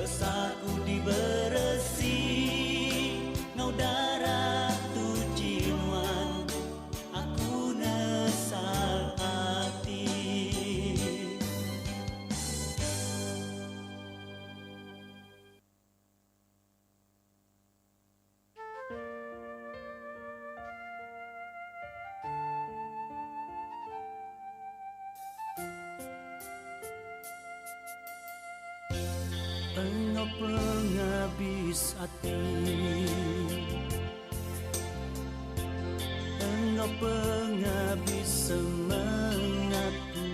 dosaku diberesi, ngau darah tujinuan, aku nesal hati. Engkau penghabis hati, engkau penghabis semangatku,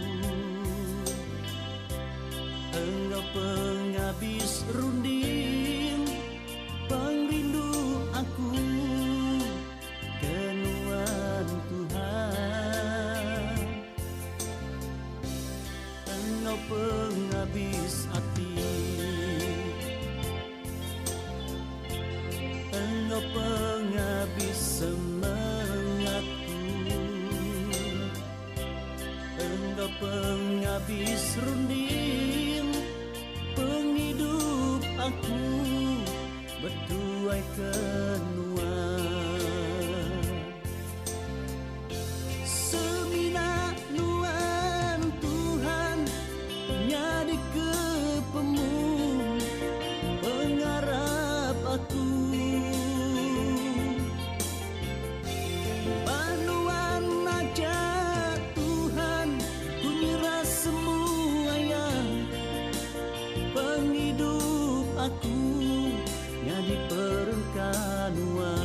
engkau penghabis runding, pengrindu aku, kenuan Tuhan. Engkau penghabis hati, engkau penghabis semangatku, engkau penghabis runding, penghidup aku, bertuai kenuan. Semina nuan Tuhan, nyadi kepemu, mengharap aku. Banuan aja Tuhan, ku nyerah semuanya, penghidup aku, nyadi perengkanuan.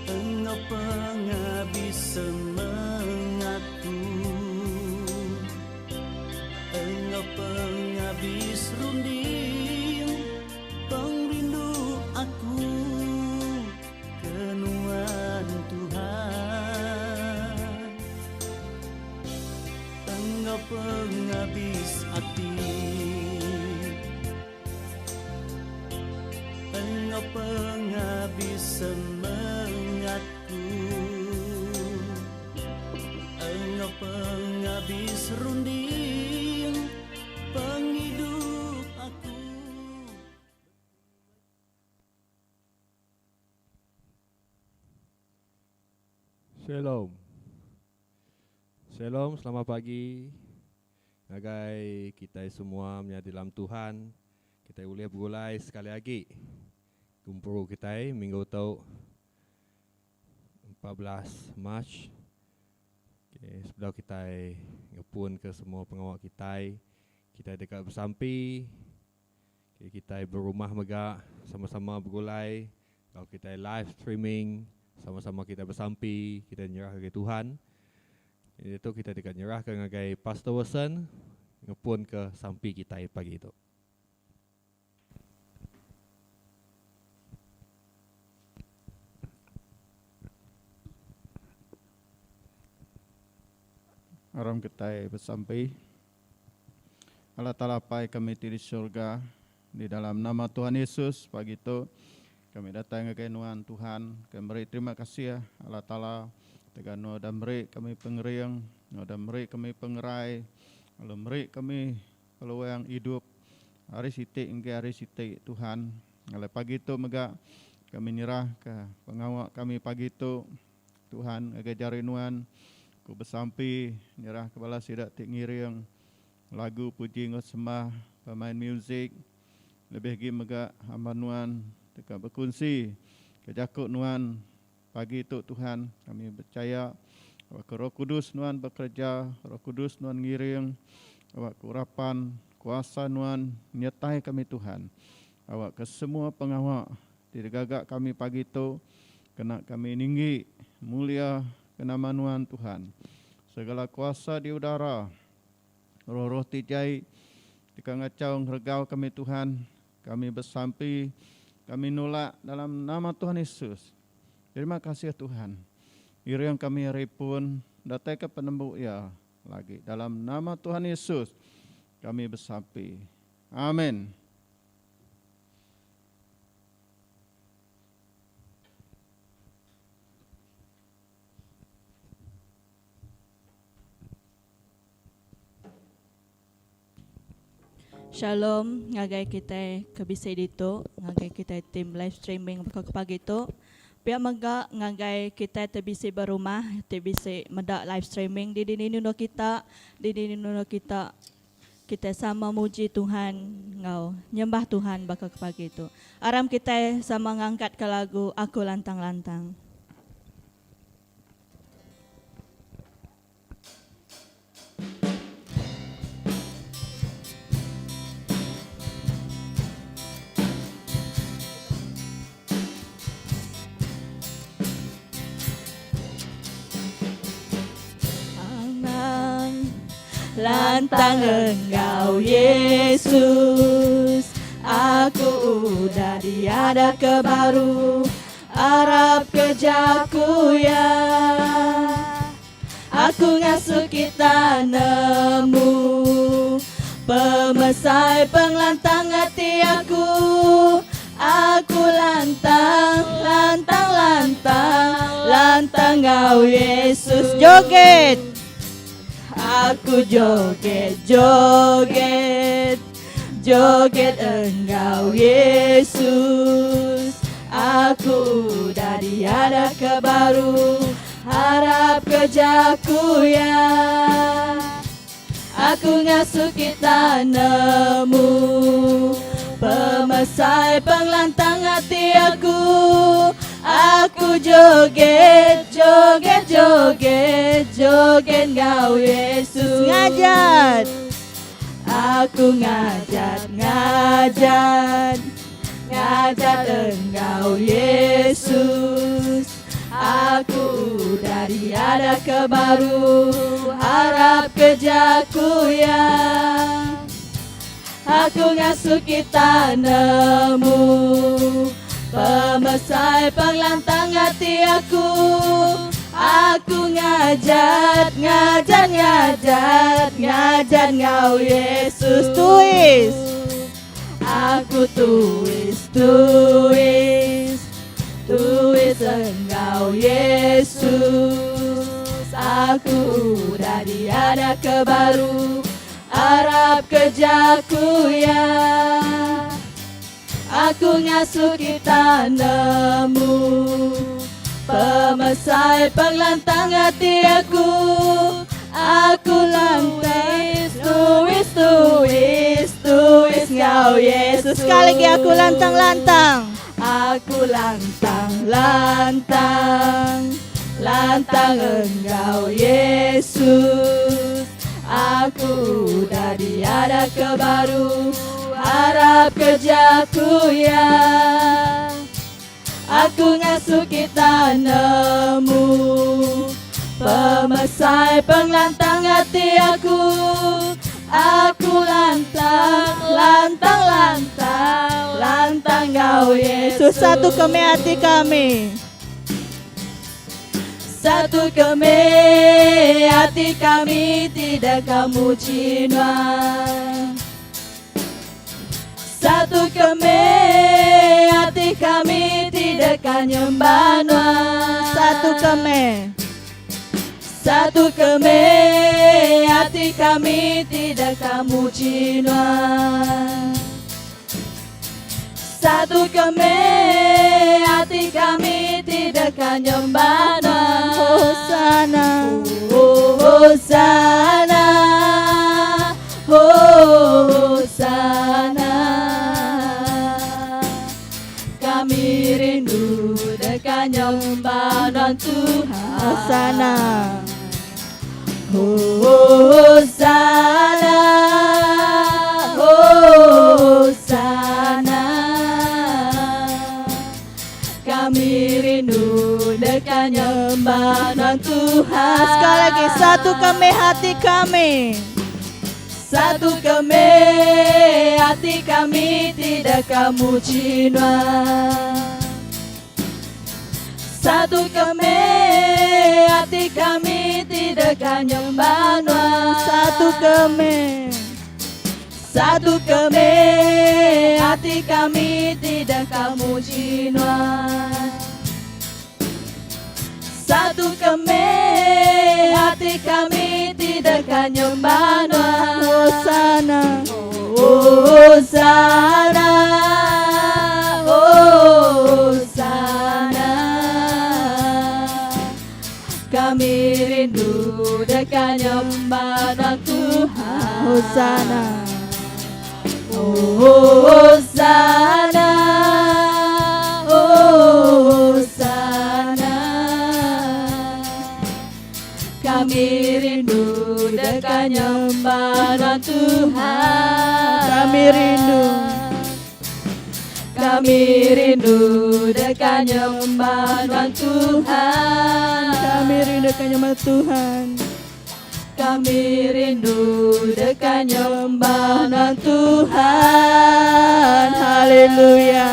Engkau penghabis semangatku, engkau penghabis runding, pengrindu aku, kenuan Tuhan. Engkau penghabis hati, engkau penghabis semangatku, engkau penghabis runding, penghidup aku. Shalom. Shalom, selamat pagi. Ngagai kita semua menyati dalam Tuhan. Kita boleh bergulai sekali lagi. Kumpul kita minggu tau 14 Mac. Okay, sebelum kita ngepun ke semua pengawal kita dekat bersampi. Okay, kita berumah megak sama-sama bergulai. Kalau kita live streaming, sama-sama kita bersampi, kita nyerah ke Tuhan. Itu kita dekat nyerah ke ngagai Pastor Wilson ngepun ke sampi kita pagi itu. Aram kita bersampai. Allah Ta'ala pai kami di surga, di dalam nama Tuhan Yesus pagi itu kami datang ke kenuan Tuhan. Kami beri terima kasih ya Allah Ta'ala tegan no dan beri kami pengeriang, no dan beri kami pengerai, Allah beri kami peluang hidup hari siti hingga hari siti Tuhan. Oleh pagi itu mega kami nyerah ke pengawal kami pagi itu Tuhan agar jarinuan ku bersampi nyerah kepala sidak tik ngiring lagu puji ngosembah pemain muzik lebih lagi mega amanuan dekat berkongsi kejakut nuan pagi itu Tuhan kami percaya bahwa Roh Kudus nuan bekerja, Roh Kudus nuan ngiring, bahwa kurapan kuasa nuan menyertai kami Tuhan. Awak ke semua pengawal di gagak kami pagi itu kena kami tinggi mulia kenama nuan Tuhan. Segala kuasa di udara roh-roh tijai, tika ngacau regau kami Tuhan, kami bersampai, kami nolak dalam nama Tuhan Yesus. Terima kasih ya Tuhan. Iri yang kami repun, datai ke penembuk ya lagi. Dalam nama Tuhan Yesus, kami bersampai. Amin. Shalom, ngagai kita kebisai dito, ngagai kita tim live streaming pagi itu. Pihak mega ngagai kita terbisai berumah, terbisai medak live streaming di nuno kita, kita sama muji Tuhan, ngau nyembah Tuhan bakal pagi itu. Aram kita sama ngangkat ke lagu Aku Lantang-Lantang. Lantang Engkau Yesus, aku udah tiada kebaru, harap kejaku ya. Aku ngasuh kita nemu, pemesai penglantang hati aku. Aku lantang, lantang, lantang, lantang Engkau Yesus. Joget! Aku joget, joget, joget Engkau Yesus. Aku udah tiada kebaru, harap kejaku ya. Aku ngasuh kita nemu, pemesai penglantang hati aku. Aku joget, joget, joget, joget Engkau Yesus. Ngajat, aku ngajat, ngajat, ngajat Engkau Yesus. Aku udah tiada kebaru, harap kejaku ya. Aku ngasuh kita nemu, pemesai penglantang hati aku. Aku ngajat, ngajat, ngajat, ngajat Engkau Yesus. Tuis, aku tuis, tuis, tuis Engkau Yesus. Aku udah tiada kebaru, harap kejaku ya. Aku ngasuh kita nemu, pemesai penglantang hati aku. Aku lantang, tuis, tuis, tuis Engkau Yesus. Sekali lagi aku lantang, lantang. Aku lantang, lantang, lantang Engkau Yesus. Aku udah tiada kebaru, harap kejaku ya. Aku ngasuh kita nemu, pemesai penglantang hati aku. Aku lantang, lantang, lantang, lantang Engkau Yesus. Satu kami hati kami, satu kami hati kami, tidak kamu cina. Satu kami hati kami, tidak kan nyembah. Satu kami, satu kami hati kami, tidak kamu cina. Satu kami hati kami, tidak kan nyembah. Hosana, Hosana, Hosana. Kami rindu dekat nyembah Tuhan. Hosana, Hosana, Hosana. Kami rindu dekat nyembah Tuhan. Sekali lagi, satu kami hati kami, Satu kami, hati kami tidak kamu cina. Satu kami, hati kami tidak nyembah. Satu kami, satu kami, hati kami tidak kamu cina. Satu kami, hati kami tidak nyembah. Hosana, Hosana, Hosana. Kami rindu dekat nyembah Tuhan. Hosana, Hosana, Hosana. Kami rindu dekat nyembah Tuhan. Kami rindu, kami rindu dekat nyembah Tuhan. Kami rindu dekat nyembah Tuhan. Kami rindu dekat nyembah Tuhan. Haleluya,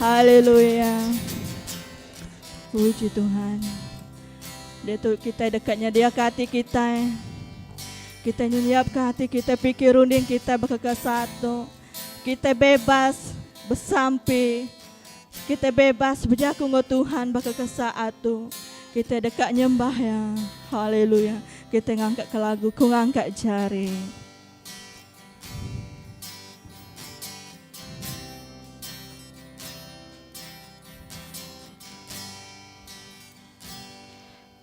haleluya. Puji Tuhan. Dia tuh kita dekatnya dia ke hati kita. Kita nyiap ke hati kita, pikir runding kita bakal ke satu. Kita bebas bersampai. Kita bebas berjaku dengan Tuhan bakal ke satu. Kita dekat nyembah ya. Haleluya. Kita ngangkat ke lagu, ku ngangkat jari.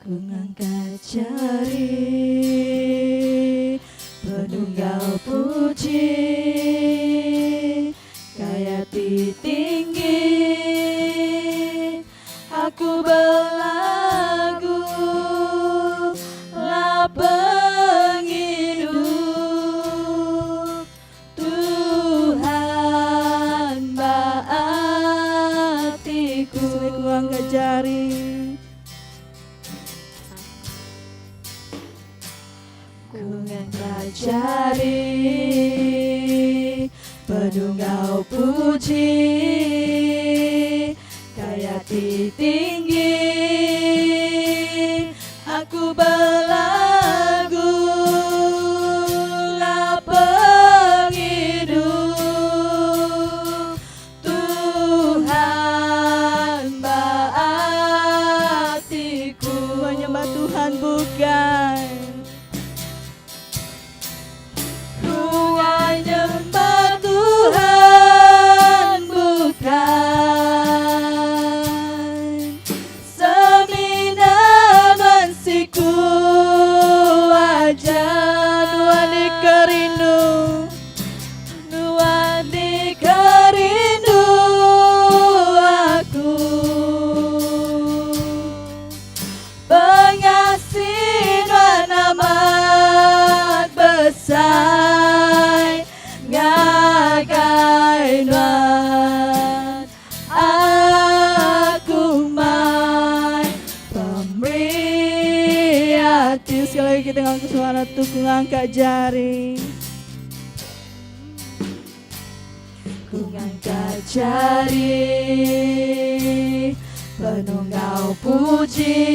Ku ngangkat jari, penunggal puji, kayak tinggi. Aku berlagu, lapang hidup. Tuhan baatiku. Ku angkat jari. Ku ngangkat jari, penunggal puji, kayak tinggi. Aku berlagu, lapang hidup. Tuhan baatiku. Menyembah Tuhan bukan. Menyembah Tuhan bukan semina mansiku aja. Nuani kerindu, nuani kerindu aku. Pengasih Tuhan amat besar, ngagai Tuhan aku mai pemberi hati. Sekali lagi kita ngangkat suara tuh, ku ngangkat jari. Ku ngangkat jari, penunggal puji,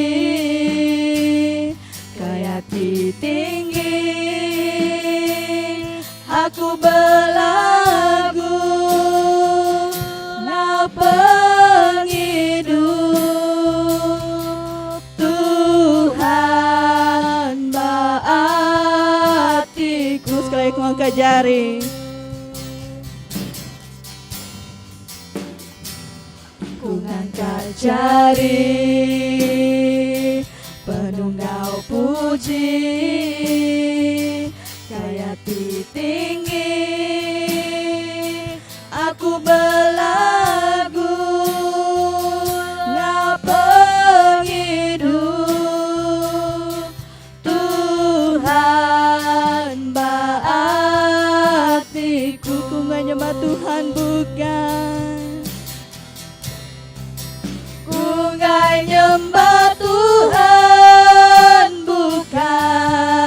kayak tinggi. Aku berlagu, lapang hidup. Tuhan baatiku. Sekali aku angkat jari. Ku ngangkat jari, penunggal puji, kayak tinggi. Aku berlagu, lapang hidup. Tuhan baatiku. Ku menyembah Tuhan bukan. Ku nyembah Tuhan bukan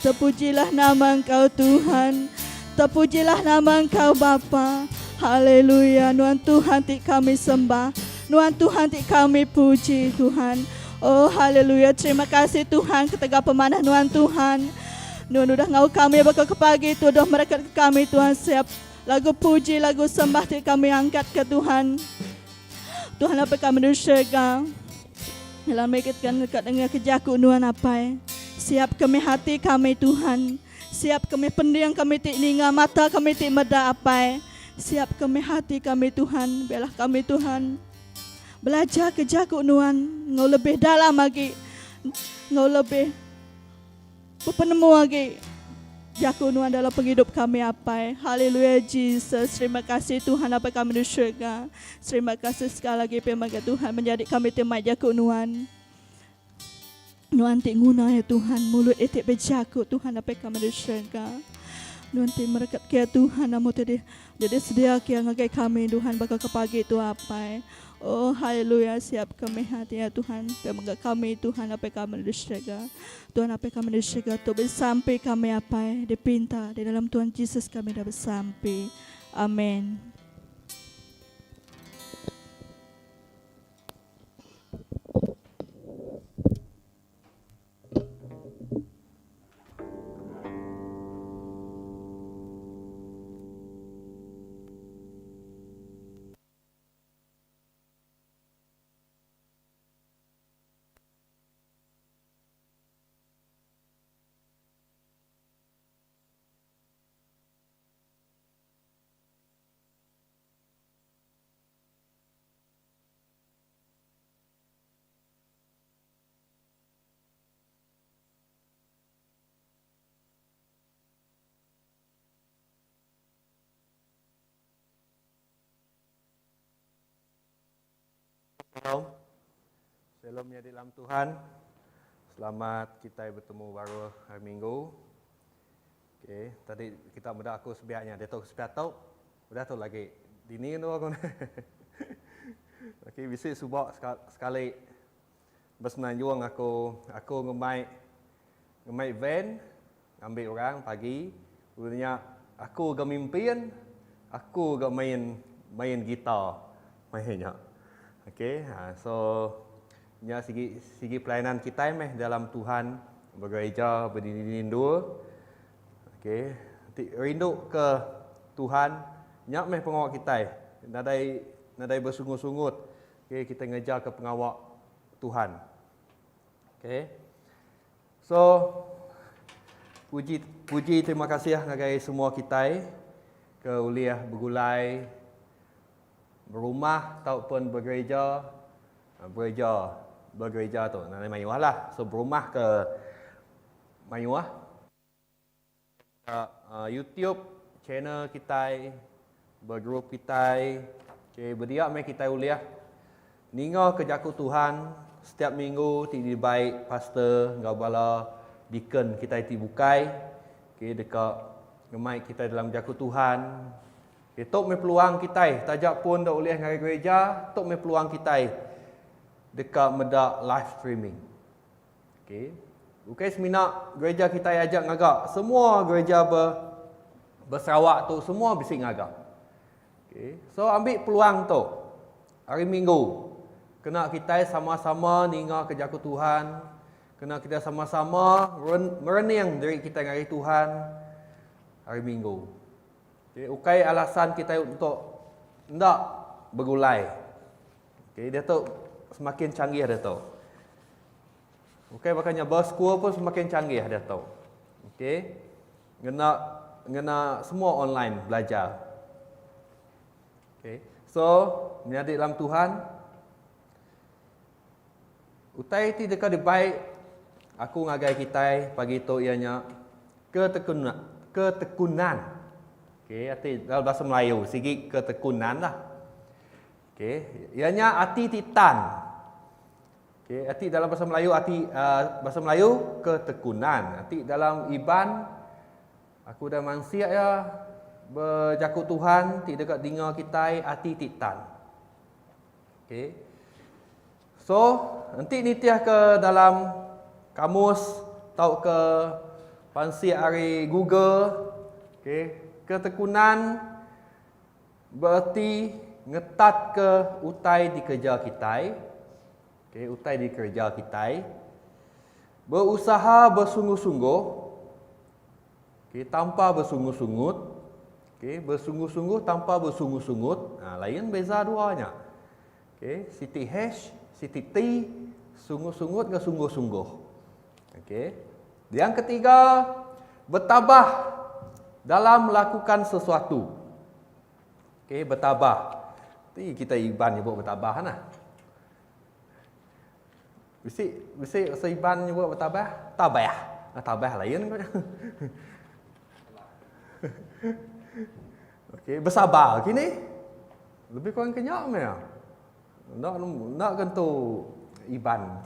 Terpujilah nama Engkau Tuhan. Terpujilah nama Engkau Bapa. Haleluya. Tuhan Tuhan ti kami sembah. Tuhan Tuhan ti kami puji Tuhan. Oh haleluya. Terima kasih Tuhan ketegak pemanah Tuhan. Tuhan udah ngau kami bakal ke pagi itu udah mereka kami Tuhan siap lagu puji lagu sembah ti kami angkat ke Tuhan. Tuhan apa kami bersyukur. Dalam mengikatkan dekat dengan kejaku Tuhan apa. Siap kami hati kami Tuhan. Siap kami pendiang kami ti ninga mata kami ti meda apa. Siap kami hati kami Tuhan. Biarlah kami Tuhan belajar kejaku Tuhan. Ngau lebih dalam lagi. Ngau lebih penemu lagi. Jaku Tuhan dalam penghidup kami apa. Haleluya Jesus. Terima kasih Tuhan apa kami bersyukur. Terima kasih sekali lagi pemaga Tuhan menjadi kami temai jaku Tuhan. Tuhan ti guna ya Tuhan. Mulut etik berjaku Tuhan apa kami bersyukur. Tuhan ti merekat ke Tuhan. Namun tadi jadi sedia kia ngagai kami Tuhan bakal ke pagi itu apa. Oh haleluya siap kami hati ya Tuhan. Pemaga kami Tuhan apa kami bersyukur. Tuhan apa kami bersyukur tu bersampai kami apa dipinta di dalam Tuhan Yesus kami dah bersampai. Amin. Shalom ya di dalam Tuhan. Selamat kita bertemu baru hari Minggu. Okey, tadi kita mudah aku sebiaknya dia tahu sebiak tahu. Udah tu lagi. Dini tu aku. Okey, bisik subak sekali. Bersenanjung aku ngemai van ambil orang pagi. Kemudian aku gemimpin, aku main gitar. Mainnya. Okey, so nya segi pelayanan kita dalam Tuhan bergereja berdiri-diri. Okey, rindu ke Tuhan nyak pengawak kita. Nadai bersungut-sungut. Okey, kita ngejar ke pengawak Tuhan. Okey. So puji terima kasih ngagai semua kita ke uliah bergulai berumah ataupun bergereja tu nanti mayuah lah. So berumah ke mayuah YouTube channel kita bergrup kita. Okay, berdiak mai kita uliah ninga ke jaku Tuhan setiap minggu ti baik pastor gabala deacon kita ti bukai. Okay, dekat ngemai kita dalam jaku Tuhan. Tok me peluang kita, tajak pun dak oleh ngai gereja, tok me peluang kita dekat medak live streaming. Okey. Bukan semina gereja kita ajak ngagak. Semua gereja bersarawak tu semua bising ngagak. Okey. So ambil peluang tu. Hari Minggu kena kita sama-sama ninga ke jaku Tuhan. Kena kita sama-sama merenung diri kita ngari Tuhan hari Minggu. Okay, ukai alasan kita untuk tidak bergulai. Okay, dia tu semakin canggih dia tu. Ukai makanya berskul pun semakin canggih dia tu. Okay, ngena semua online belajar. Okay, so menjadi dalam Tuhan. Utai ti dekat di baik aku ngagai kita pagi tu ianya ketekunan. Okey, arti dalam bahasa Melayu segi ketekunan lah. Okey, ianya arti titan. Okey, arti dalam bahasa Melayu bahasa Melayu ketekunan. Arti dalam Iban aku dah manusia ya berjaku Tuhan tidak dekat dengar kita arti titan. Okey. So, nanti nitiah ke dalam kamus tahu ke pansi ari Google. Okey, ketekunan berarti ngetat ke utai di kerja kita. Okey, utai di kerja kita. Berusaha bersungguh-sungguh. Okey, tanpa bersungguh-sungguh. Okey, bersungguh-sungguh tanpa bersungguh-sungguh. Lain beza duanya. Okey, Siti H, Siti T, sungguh-sungguh ke sungguh-sungguh. Okey. Yang ketiga, bertabah dalam melakukan sesuatu. Okey, bertabah. Ti kita Iban nyebut bertabah nah. Mesti Iban nyebut bertabah, tabah. Tabah lain kau. Okey, bersabar kini. Lebih kurang kenyak meh. Nak kentu Iban.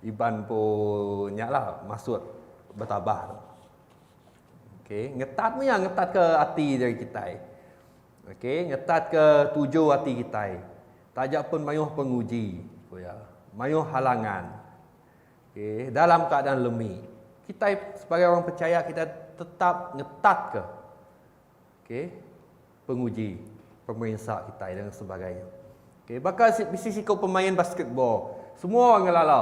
Iban punya lah maksud bertabah. Okey, ngetat punya ngetat ke hati dari kita. Okey, ngetat ke tuju hati kita. Tajak pun mayuh penguji, ya. Mayuh halangan. Okey, dalam keadaan lemih. Kita sebagai orang percaya kita tetap ngetat ke. Okey, penguji, pemerintah kita dan sebagainya. Okey, bakal sisi kau pemain basketball. Semua orang ngelala.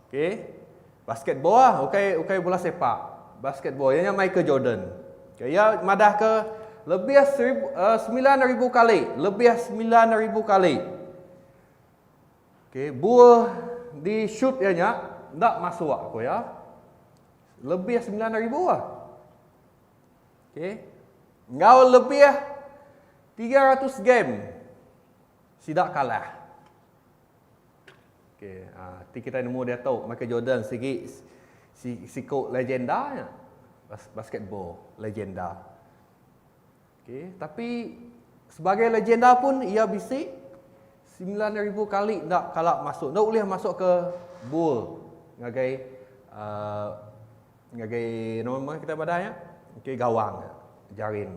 Okey. Basketball lah, ukai bola sepak. Basketball ianya Michael Jordan. Okay, ia madah ke lebih 9,000 kali, lebih 9,000 kali. Okey, bola di shoot ianya ndak masuk aku ya. Lebih 9,000 lah. Okey. Ngau lebih 300 game tidak kalah. Okey, kita nemu dia tahu Michael Jordan sikut legendanya basketball, legenda. Okey, tapi sebagai legenda pun ia bisik 9,000 kali nak kalak masuk. Nak boleh masuk ke bowl ngagai nama kita badanya. Okey, gawang jaring.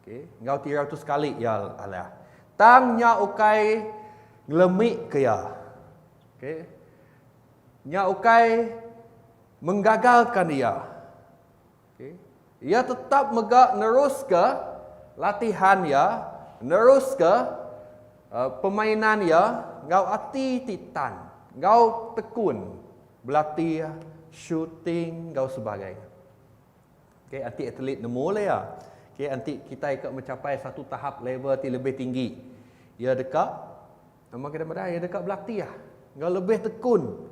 Okey, ngau 300 kali ya alah. Tangnya ukai ngelemik ke ya. Okey. Nya ukai menggagalkan dia. Okey. Ia tetap megak nerus ke latihan ya, nerus ke permainan ya, ngau hati titan, ngau tekun berlatih, shooting, ngau sebagainya. Okey, anti atlet nemu le ya. Okey, anti kita ikut mencapai satu tahap level lebih tinggi. Ia dekat nama kita pada ia dekat berlatih ya. Ngau lebih tekun.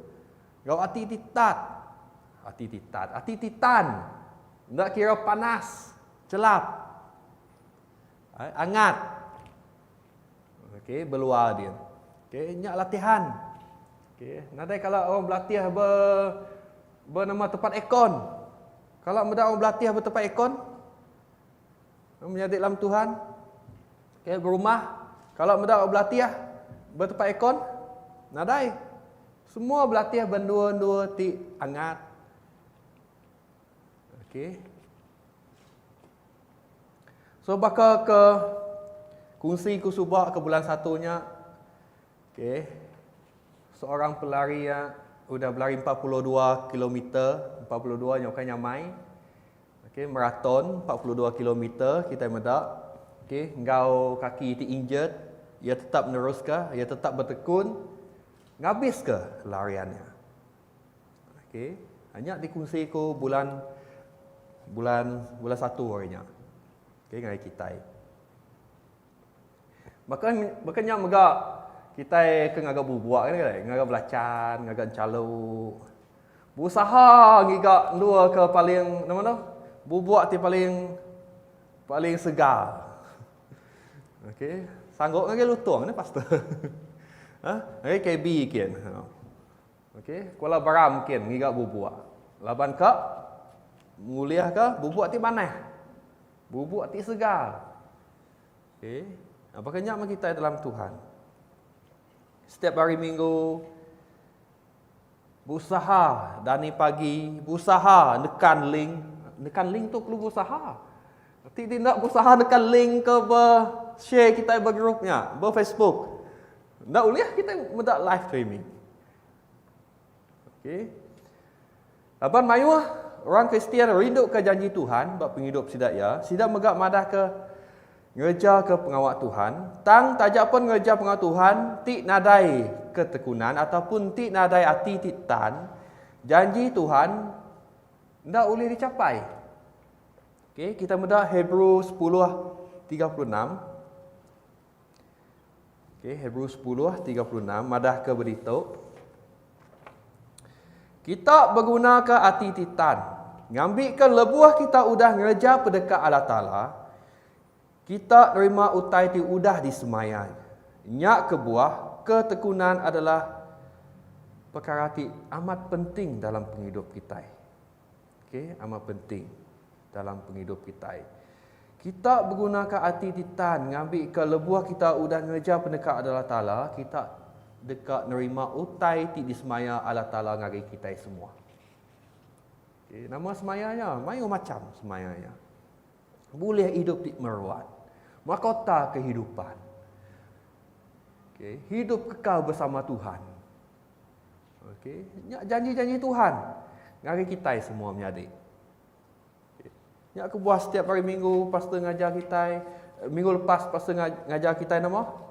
Ngau hati titat. Hati titan. Tak kira panas, celap. Hangat. Okey, berluar dia. Okey, nyak latihan. Okey, nanti kalau orang berlatih bernama tempat ekon. Kalau mudah orang berlatih bertempat ekon, menjadi dalam Tuhan. Okey, berumah. Kalau mudah orang berlatih bertempat ekon, nadai. Semua berlatih berdua-dua ti hangat. Okey. So bakal ke kongsi kusubak ke bulan satunya. Okey. Seorang pelari yang sudah berlari 42 km, 42 nya bukan nyamai. Okey, maraton 42 km kita medak. Okey, engkau kaki ti injured, ia tetap meneruskan, ia tetap bertekun. Ngabis ke lariannya? Okey, hanya dikongsi ku bulan 1 harinya. Okey, ngai kita. Makanya megak kita ke ngagak bubuak kan, ngagak belacan, ngagak calo. Berusaha ngigak dua ke paling nama bubuak ti paling segar. Okey, sanggup ngagak lutung ni pastor. Okey, KB kian. Okey, Kuala Baram kian ngigak bubuak. Laban ke nguliah ke bubuak ti manah. Bubuak ti segar. Okey, apa kenyak kita dalam Tuhan. Setiap hari Minggu berusaha dani pagi, berusaha nekan link tu perlu berusaha. Tidak berusaha nekan link ke share kita bergrupnya, Facebook. Tak boleh kita mudah live streaming. Okey. Laban mayuh orang Kristian rindu ke janji Tuhan bab penghidup sidak ya. Sidak megak madah ke ngeja ke pengawak Tuhan. Tang tajak pun ngeja pengawak Tuhan, tik nadai ketekunan ataupun tik nadai hati tik tan. Janji Tuhan ndak boleh dicapai. Okey, kita mudah Hebrew 10:36. Okey, Hebrew 10:36 madah ke berito. Kita berguna ke hati titan. Ngambil ke lebuah kita udah ngereja pendekat Allah Ta'ala. Kita terima utai ti udah disemayan. Nyak kebuah, ketekunan adalah perkara ti amat penting dalam penghidup kita. Okey, amat penting dalam penghidup kita. Kita berguna ke hati titan. Ngambil ke lebuah kita udah ngereja pendekat Allah Ta'ala. Kita dekat nerima utai ti disemaya Allah Ta'ala ngari kita semua. Okay, nama semayanya, mayu macam semayanya. Boleh hidup di meruat. Mahkota kehidupan. Okay, hidup kekal bersama Tuhan. Okay, janji-janji Tuhan ngari kita semua menjadi. Okay, nyak kebuah setiap hari minggu pastor ngajar kita. Minggu lepas pastor ngajar kita nama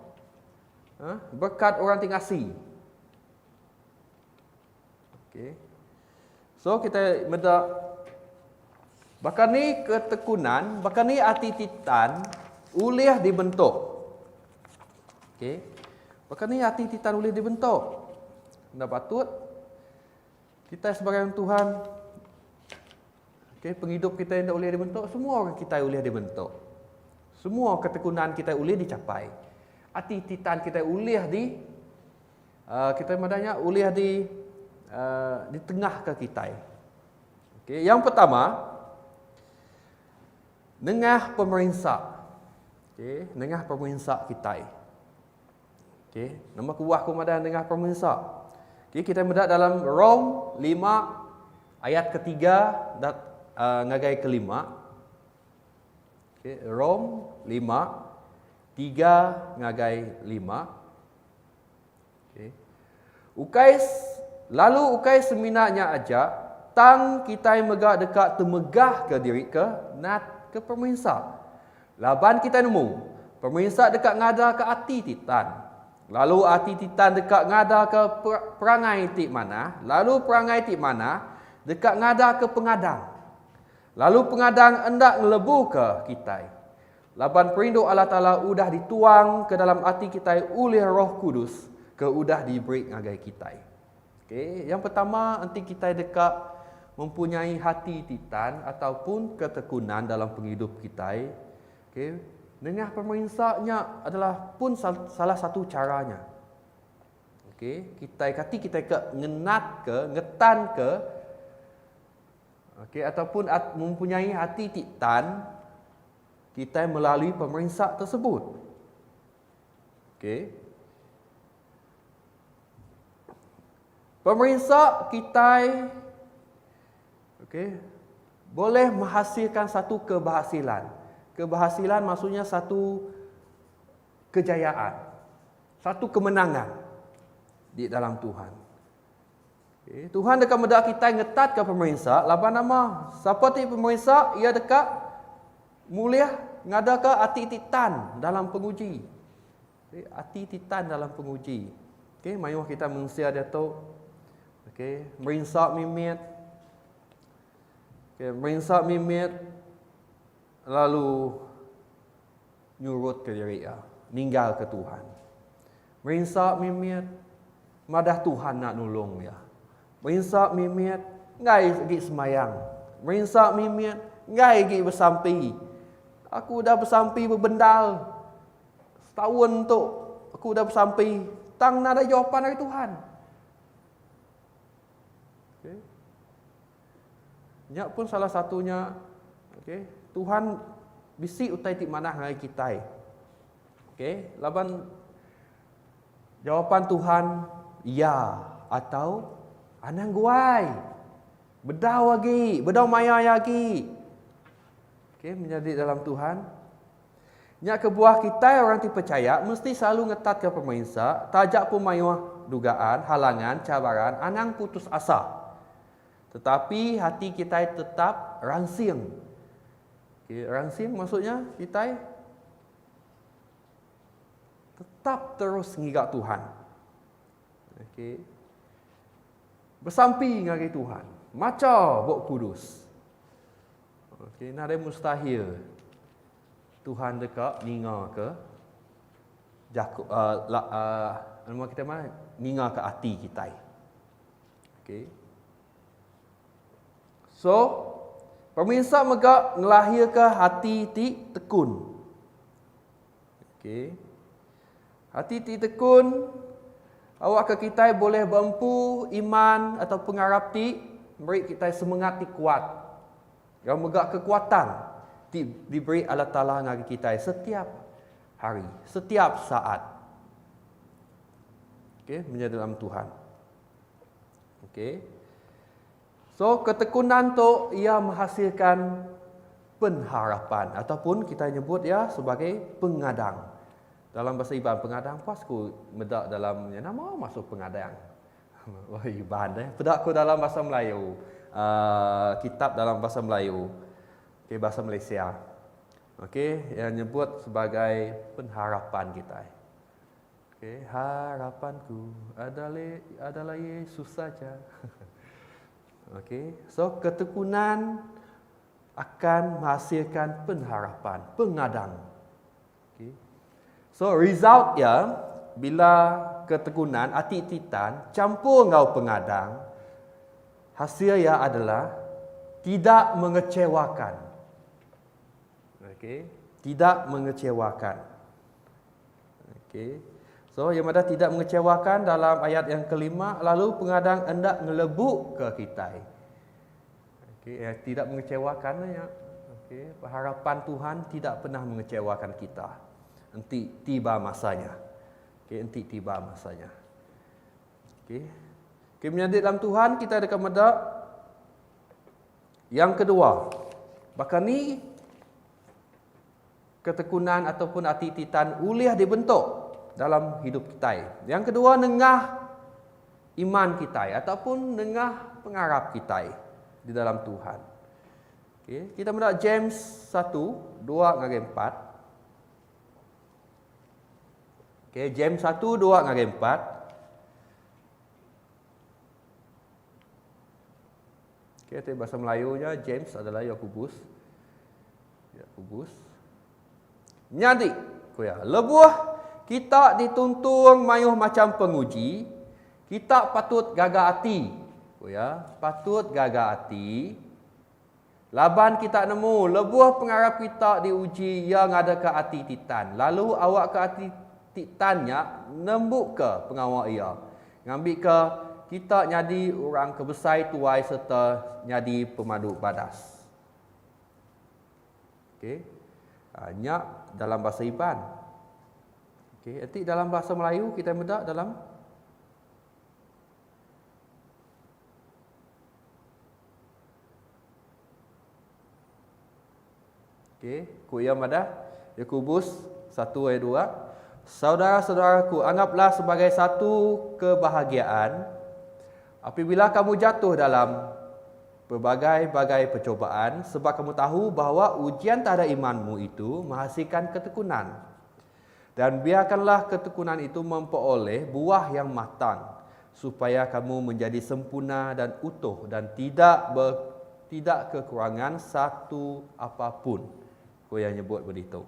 berkat orang tingasi. Okey. So kita medak bahkan ni ketekunan, bahkan ni hati titan ulih dibentuk. Okey. Bahkan ni hati titan ulih dibentuk. Ndak patut kita sebagai Tuhan, okey, penghidup kita yang ulih dibentuk, semua orang kita ulih dibentuk. Semua ketekunan kita ulih dicapai. Hati titan kita ulih di kita madanya ulih di tengah ke kita. Okey, yang pertama nengah pemerintah. Okey, nengah pemerintah kita. Okey, nama kuah ku madan nengah pemerintah. Okey, kita medak dalam Rom 5 ayat ketiga dan ngagai kelima. Okey, Rom 5 3 ngagai 5. Okay. Ukai seminanya aja tang kita megak dekat temegah ke diri ke nat ke pemerintah. Laban kita nemu pemerintah dekat ngada ke hati titan. Lalu hati titan dekat ngada ke perangai tik mana. Lalu perangai tik mana dekat ngada ke pengadang. Lalu pengadang hendak ngelebu ke kita. Laban perindu Allah Ta'ala udah dituang ke dalam hati kita oleh Roh Kudus ke udah diberi ngagai kita. Okey, yang pertama nanti kita dekat mempunyai hati titan ataupun ketekunan dalam penghidup kita. Okey, nengah pemerintahnya adalah pun salah satu caranya. Okey, kita ke ngenat ke, ngetan ke. Okey, ataupun mempunyai hati titan kita melalui pemerintah tersebut. Okey. Pemerintah kita boleh menghasilkan satu keberhasilan. Keberhasilan maksudnya satu kejayaan, satu kemenangan di dalam Tuhan. Okay. Tuhan dekat medak kita ngetat ke pemerintah, laban nama seperti pemerintah ia dekat mulia ngadakah hati titan dalam penguji. Okay, hati titan dalam penguji. Okey, mayuh kita mengsia dia tu. Okey, merinsak mimit. Okey, merinsak mimit lalu nyurut ke diri dia, ninggal ke Tuhan. Merinsak mimit madah Tuhan nak nolong dia. Merinsak mimit ngai pergi semayang. Merinsak mimit ngai pergi bersampi. Aku dah bersampi berbendal. Setahun tu aku dah bersampi. Tang nak ada jawapan dari Tuhan. Okay. Nyak pun salah satunya. Okay. Tuhan bisik utai tik manah dengan kita. Okay. Laban jawapan Tuhan ya atau anang guai. Bedau lagi, bedau maya lagi. Okay, menjadi dalam Tuhan. Nyak kebuah kita orang percaya mesti selalu ngetat ke pemerintah, tajak pun mayuah dugaan, halangan, cabaran, anang putus asa. Tetapi hati kita tetap rangsing. Okay, rangsing maksudnya kita tetap terus ngigak Tuhan. Okay. Bersampi ngari Tuhan. Macam bok kudus. Okay, nada mustahil Tuhan dekat ninga ke Jakub nama kita mana ninga ke hati kita. Okay. So, pemirsa megak ngelahir ke hati ti tekun. Okay. Hati ti tekun, awak ke kita boleh berempu iman atau pengarap ti, beri kita semangat ti kuat. Yang megak kekuatan ti diberi Allah Ta'ala ngagi kita setiap hari, setiap saat. Okay, menjadi dalam Tuhan. Okay. So, ketekunan tu ia menghasilkan pengharapan ataupun kita nyebut ya sebagai pengadang. Dalam bahasa Iban pengadang pasku medak dalam nama masuk pengadang. Wah, Iban dah. Pedakku dalam bahasa Melayu. Kitab dalam bahasa Melayu. Okey, bahasa Malaysia. Okey, yang nyebut sebagai pengharapan kita. Okey, harapanku adalah Yesus saja. Okey, so ketekunan akan menghasilkan pengharapan, pengadang. Okey. So result ya bila ketekunan ati-titan campur ngau pengadang, hasilnya adalah tidak mengecewakan. Okey, tidak mengecewakan. Okey. So yang ada tidak mengecewakan dalam ayat yang kelima, lalu pengadang hendak ngelebuk ke kita. Okey, tidak mengecewakan ya. Okey, harapan Tuhan tidak pernah mengecewakan kita. Nanti tiba masanya. Okey, nanti tiba masanya. Okey. Okey, menjadi dalam Tuhan kita dekat medak. Yang kedua, bahkan ni ketekunan ataupun ati-titan uliah dibentuk dalam hidup kita. Yang kedua, nengah iman kita ataupun nengah pengarap kita di dalam Tuhan. Okay. Kita mendapat James 1, 2 ngari 4. Okay, James 1, 2 ngari 4. Okay, itu bahasa Melayunya James adalah Yakubus. Yakubus. Nyadi, kuya, lebuh kita dituntun mayuh macam penguji, kita patut gagah hati. Ya, patut gagah hati. Laban kita nemu lebuh pengarap kita diuji yang ada ke hati titan. Lalu awak ke hati titannya nembuk ke pengawal ia. Ngambil ke kita nyadi orang kebesai tuai serta nyadi pemadu badas. Okey. Hanya dalam bahasa Iban. Okey, nanti dalam bahasa Melayu kita medak dalam okey, ku ia madah Yakubus 1 ayat 2. Saudara-saudaraku, anggaplah sebagai satu kebahagiaan apabila kamu jatuh dalam berbagai-bagai percobaan, sebab kamu tahu bahawa ujian terhadap imanmu itu menghasilkan ketekunan. Dan biarkanlah ketekunan itu memperoleh buah yang matang, supaya kamu menjadi sempurna dan utuh dan tidak kekurangan satu apapun. Kau yang nyebut begitu.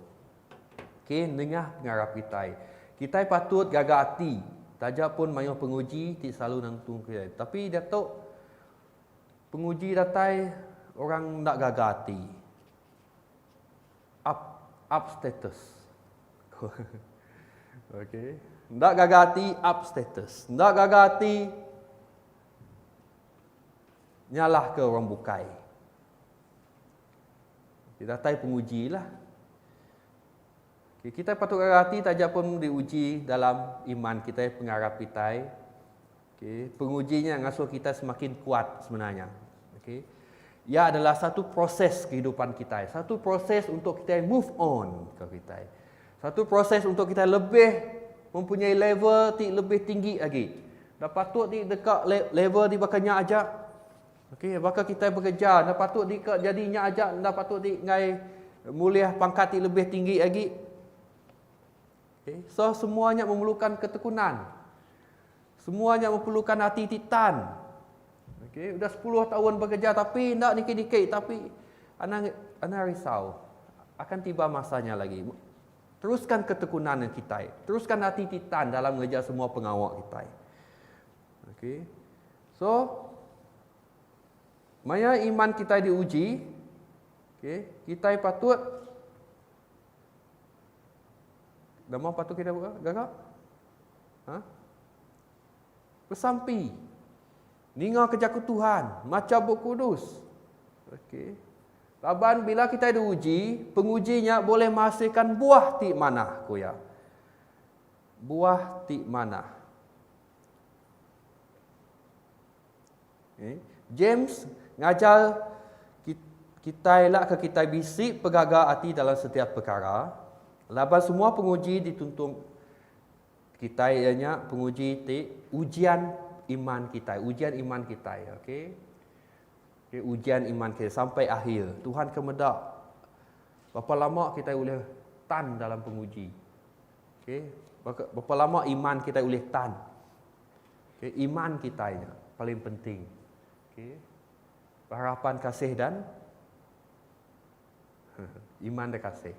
Okey, dengar pengarap kita. Kita patut gagah hati. Tajak pun mayuh penguji tidak selalu nangtung kita. Tapi Datuk penguji datai orang nak gagah hati. Up status. Okey. Ndak gagah hati up status. Ndak gagah hati nyalah ke orang bukai. Kita tai penguji lah. Okay, kita patut gagah hati tajak pun diuji dalam iman kita, pengarap kita. Okay, pengujinya ngasuh kita semakin kuat sebenarnya. Okay. Ia adalah satu proses kehidupan kita. Satu proses untuk kita move on ke kita. Satu proses untuk kita lebih mempunyai level lebih tinggi lagi. Dah patut di dekat level di bakanya aja. Okey, bakal kita bekerja, dah patut jadinya ajak, dah patut ngai mulia pangkat lebih tinggi lagi. Okey, so semuanya memerlukan ketekunan. Semuanya memerlukan hati titan. Okey, dah 10 tahun bekerja tapi nak dikit-dikit, tapi ana risau. Akan tiba masanya lagi. Teruskan ketekunan kita. Teruskan hati titan dalam mengejar semua pengawal kita. Okey. So, maya iman kita diuji, okay, kita patut, nama patut kita buat, gagak? Bersampi, ninga kejaku Tuhan, macam Buku Kudus. Okay. Laban bila kita diuji, pengujinya boleh menghasilkan buah ti manah, kuya. Buah ti manah. Okay. James ngajar kita elak ke kita bisik pegagal hati dalam setiap perkara. Laban semua penguji dituntun kita ianya penguji ujian iman kita, ujian iman kita, okey. Okay, ujian iman kita sampai akhir. Tuhan kemedak. Berapa lama kita boleh tan dalam penguji? Okey. Berapa lama iman kita boleh tan? Okey, iman kita ianya paling penting. Okey. Harapan kasih dan iman dan kasih.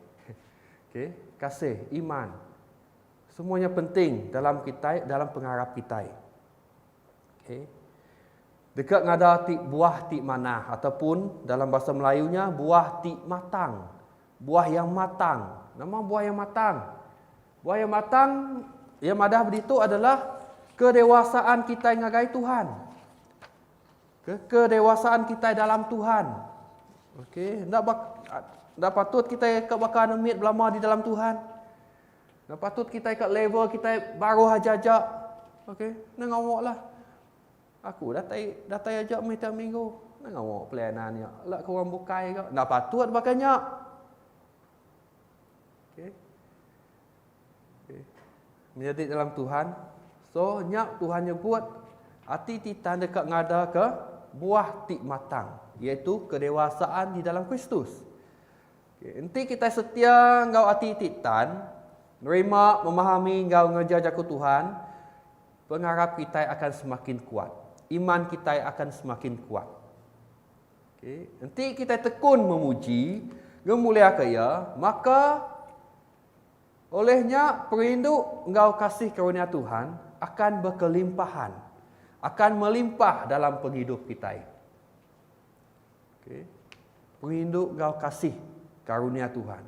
Okey, kasih, iman. Semuanya penting dalam kita, dalam pengharap kita. Okey. Dekat ngada buah ti manah ataupun dalam bahasa Melayunya buah ti matang. Buah yang matang. Nama buah yang matang. Buah yang matang yang madah begitu adalah kedewasaan kita ngagai Tuhan. Kedewasaan kita dalam Tuhan. Okey, ndak patut kita bakal nemit belama di dalam Tuhan. Ndak patut kita kat level kita baru hajajak. Okey, nang awaklah. Aku dah tai ajak tiap minggu. Nang awak pelanannya. Lak korang bukai ke? Ndak patut bakanya. Okey. Okey. Menjadi dalam Tuhan. So, nyak Tuhan nyebut hati titan dekat ngada ke buah ti matang, iaitu kedewasaan di dalam Kristus. Okay. Nanti kita setia ngau hati titan, nerima, memahami ngau ngejar jaku Tuhan, pengharap kita akan semakin kuat. Iman kita akan semakin kuat. Okay. Nanti kita tekun memuji, ngemulia kaya, maka olehnya perindu ngau kasih karunia Tuhan akan berkelimpahan. Akan melimpah dalam penghidup kita. Okay. Perindu kau kasih karunia Tuhan.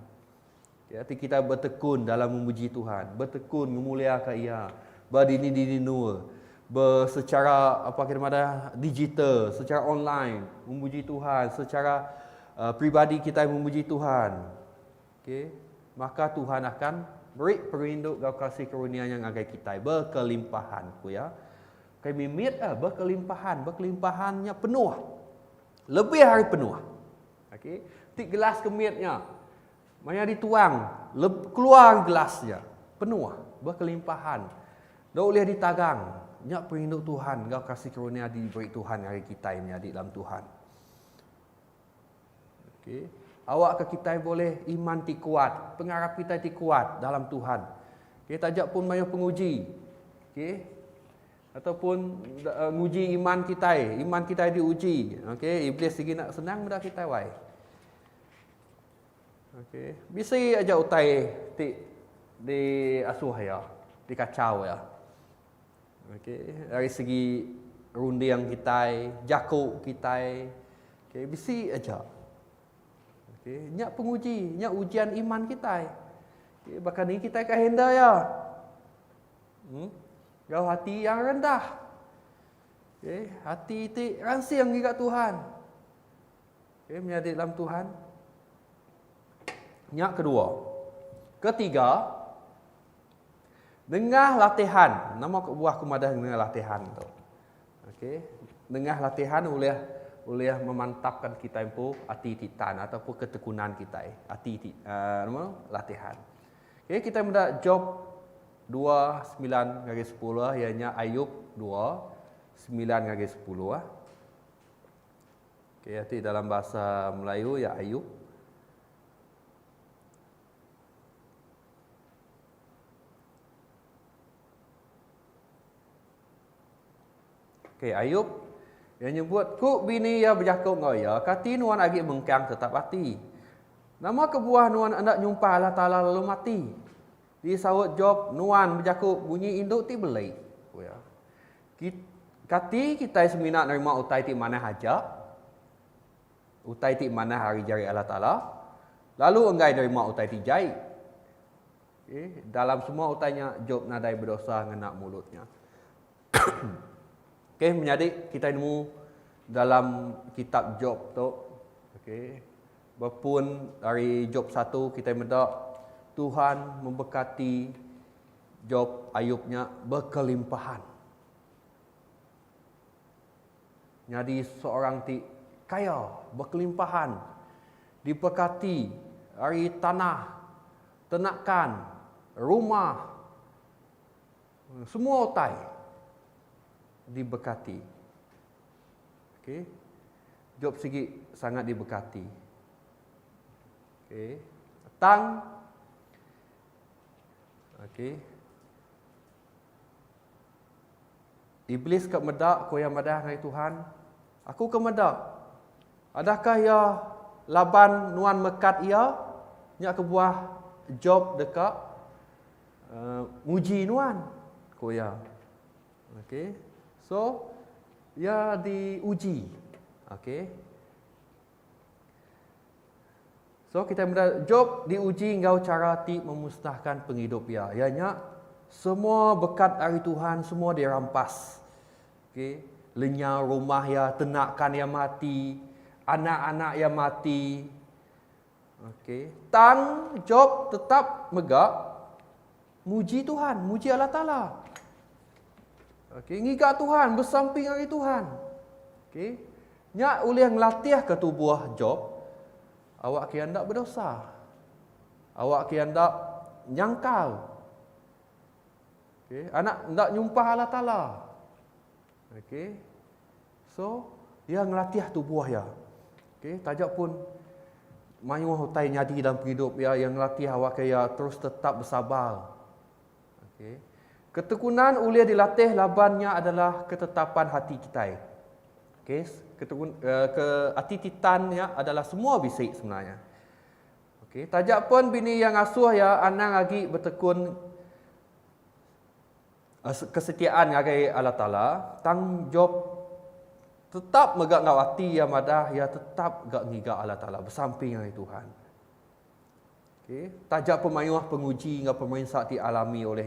Jadi kita bertekun dalam memuji Tuhan, bertekun memuliakan Ia, berdini nur, secara apa kita ada digital, secara online memuji Tuhan, secara pribadi kita memuji Tuhan. Okay. Maka Tuhan akan beri perindu kau kasih karunia yang agai kita berkelimpahan, ya. Kami mimit berkelimpahannya penuh. Lebih hari penuh. Okey, tik gelas kemitnya. Maya dituang, keluar gelasnya. Penuh, berkelimpahan. Dak boleh ditagang. Nyak perindu Tuhan, kau kasih karunia diberi Tuhan hari kita ini di dalam Tuhan. Okey. Awak ke kita boleh iman ti kuat, pengharap kita ti kuat dalam Tuhan. Kita ajak pun maya penguji. Okey. Ataupun nguji iman kita diuji. Okey, iblis lagi nak senang mudah kita wai. Okey, bisa aja utai di asuh ya, di kacau ya. Okey, dari segi rundiang kita, jakuk kita. Okey, bisa aja. Okey, nyak penguji, nyak ujian iman kita. Okey, bahkan ni kita kahenda ya. Kau hati yang rendah. Okay. Hati itu rangsing dekat Tuhan. Okay. Menjadi dalam Tuhan. Yang kedua. Ketiga. Dengah latihan. Nama buah kumadah dengah latihan tu. Okay. Dengah latihan boleh memantapkan kita itu hati titan ataupun ketekunan kita. Hati latihan. Okay. Kita mendak job 2:9-10 ianya Ayub 2:9-10. Okey, nanti dalam bahasa Melayu ya Ayub. Okey, Ayub yang nyebut ku bini ya berjakuk ngoya, kati nuan agi mengkang tetap hati. Nama kebuah nuan hendak nyumpah Allah Taala lalu mati. Di sawut Job nuan berjakuk bunyi induk ti belai. Ya. Kati kita seminat nerima utai ti mana haja. Utai ti mana hari jari Allah Taala. Lalu enggai nerima utai ti jai. Okay. Dalam semua utainya Job nadai berdosa ngenak mulutnya. Okey, menjadi kita nemu dalam kitab Job tu. Okey. Berpun dari Job 1 kita mendak Tuhan memberkati Job Ayubnya berkelimpahan. Jadi seorang ti kaya, berkelimpahan, diberkati dari tanah, ternakan, rumah, semua utai diberkati. Okey. Job segi sangat diberkati. Okey. Tang. Okey. Iblis kat medak koyang madah dengan Tuhan. Aku ke medak. Adakah ya Laban nuan mekat ia nya ke buah Job dekat muji nuan koyang. Okey. So, ia diuji. Okey. So, kita melihat Job diuji engkau cara ti memusnahkan penghidup ia. Ianya semua berkat dari Tuhan semua dirampas. Okey. Lenyau rumah ia, ternakan ia mati, anak-anak ia mati. Okey. Tang Job tetap megak muji Tuhan, muji Allah Taala. Okey, ngigak Tuhan, bersamping dengan Tuhan. Okey. Nya oleh ngelatih ke tubuh Job, awak kian ndak berdosa. Awak kian ndak nyangkal. Okey, anak ndak nyumpah Allah Taala. Okey. So, dia ngelatih tubuh ya. Okey, tajak pun mayu hutai nyadi dalam hidup ya yang ngelatih awak kaya terus tetap bersabar. Okey. Ketekunan ulia dilatih labannya adalah ketetapan hati kita. Okey, hati titannya adalah semua bisik sebenarnya. Okey, tajak pun bini yang asuh ya anang lagi bertekun kesetiaan ngagai Allah Taala, tang Job tetap megak ngawati ya madah ya tetap gak ngigak Allah Taala bersamping dengan Tuhan. Okey, tajak pemayuh penguji ngau pemerintah dialami oleh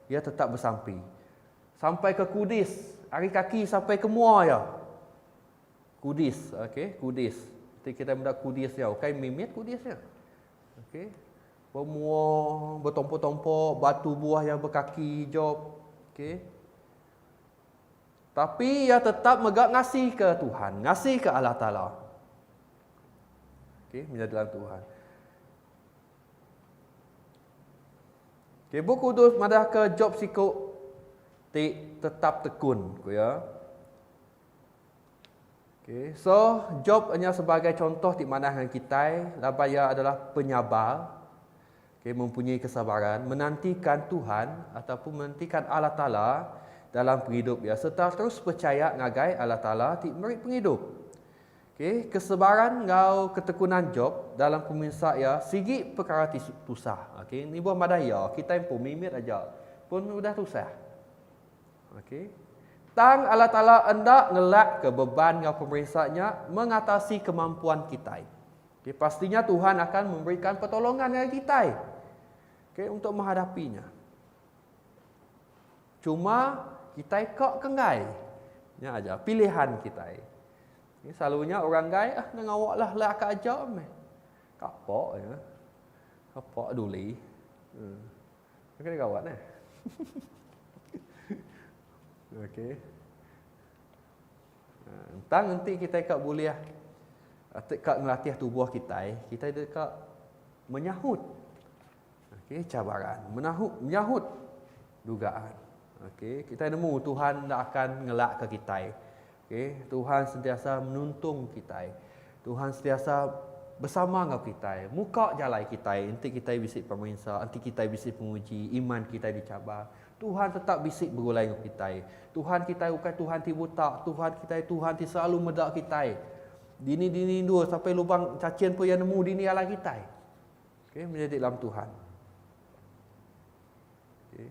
ia tetap bersamping. Sampai ke Kudis, hari kaki sampai ke Mua ya. Kudis, okey, Kudis. Nanti kita mendak Kudis ya, okey mimit Kudis ya. Okey. Bermua, bertompok-tompok, batu buah yang berkaki Job. Okey. Tapi ia tetap megak ngasih ke Tuhan, ngasih ke Allah Taala. Okey, menjadi dalam Tuhan. Okay, buku tu madah ke Job sikuk tetap tekun ku ya. Okay, so Job hanya sebagai contoh di mana dengan kita, labaya adalah penyabar. Okay, mempunyai kesabaran, menantikan Tuhan ataupun menantikan Allah Taala dalam penghidup ya, serta terus percaya ngagai Allah Taala ti memberi penghidup. Okey, kesabaran ngau ketekunan Job dalam pemirsa ya sigi perkara susah. Okey, ni buah madaya, kita yang pun mimit aja pun sudah susah. Okey. Tang Allah Taala hendak ngelak ke beban ngau pemeriksanya mengatasi kemampuan kita. Okey, pastinya Tuhan akan memberikan pertolongan kepada kita. Okey, untuk menghadapinya. Cuma kita kok kengai. Nya aja pilihan kita. Ini selalunya orang gay dengan awak lah akak aja meh. Kapok ya. Kapok duli. Kena kawan eh. Okey. Entang nanti kita kat boleh kat melatih tubuh kita dekat menyahut. Okey, cabaran, menyahut dugaan. Okey, kita nemu Tuhan tak akan ngelak ke kita Okay? Tuhan sentiasa menuntung kita. Tuhan sentiasa bersama dengan kita. Muka jalan kita. Nanti kita bisik pemerintah, nanti kita bisik penguji, iman kita dicabar. Tuhan tetap bisik berulai dengan kita. Tuhan kita bukan Tuhan ti buta, Tuhan ti selalu medak kita. Dini dua sampai lubang cacian pun yang nemu dini ala kita. Okay? Menjadi dalam Tuhan. Okay.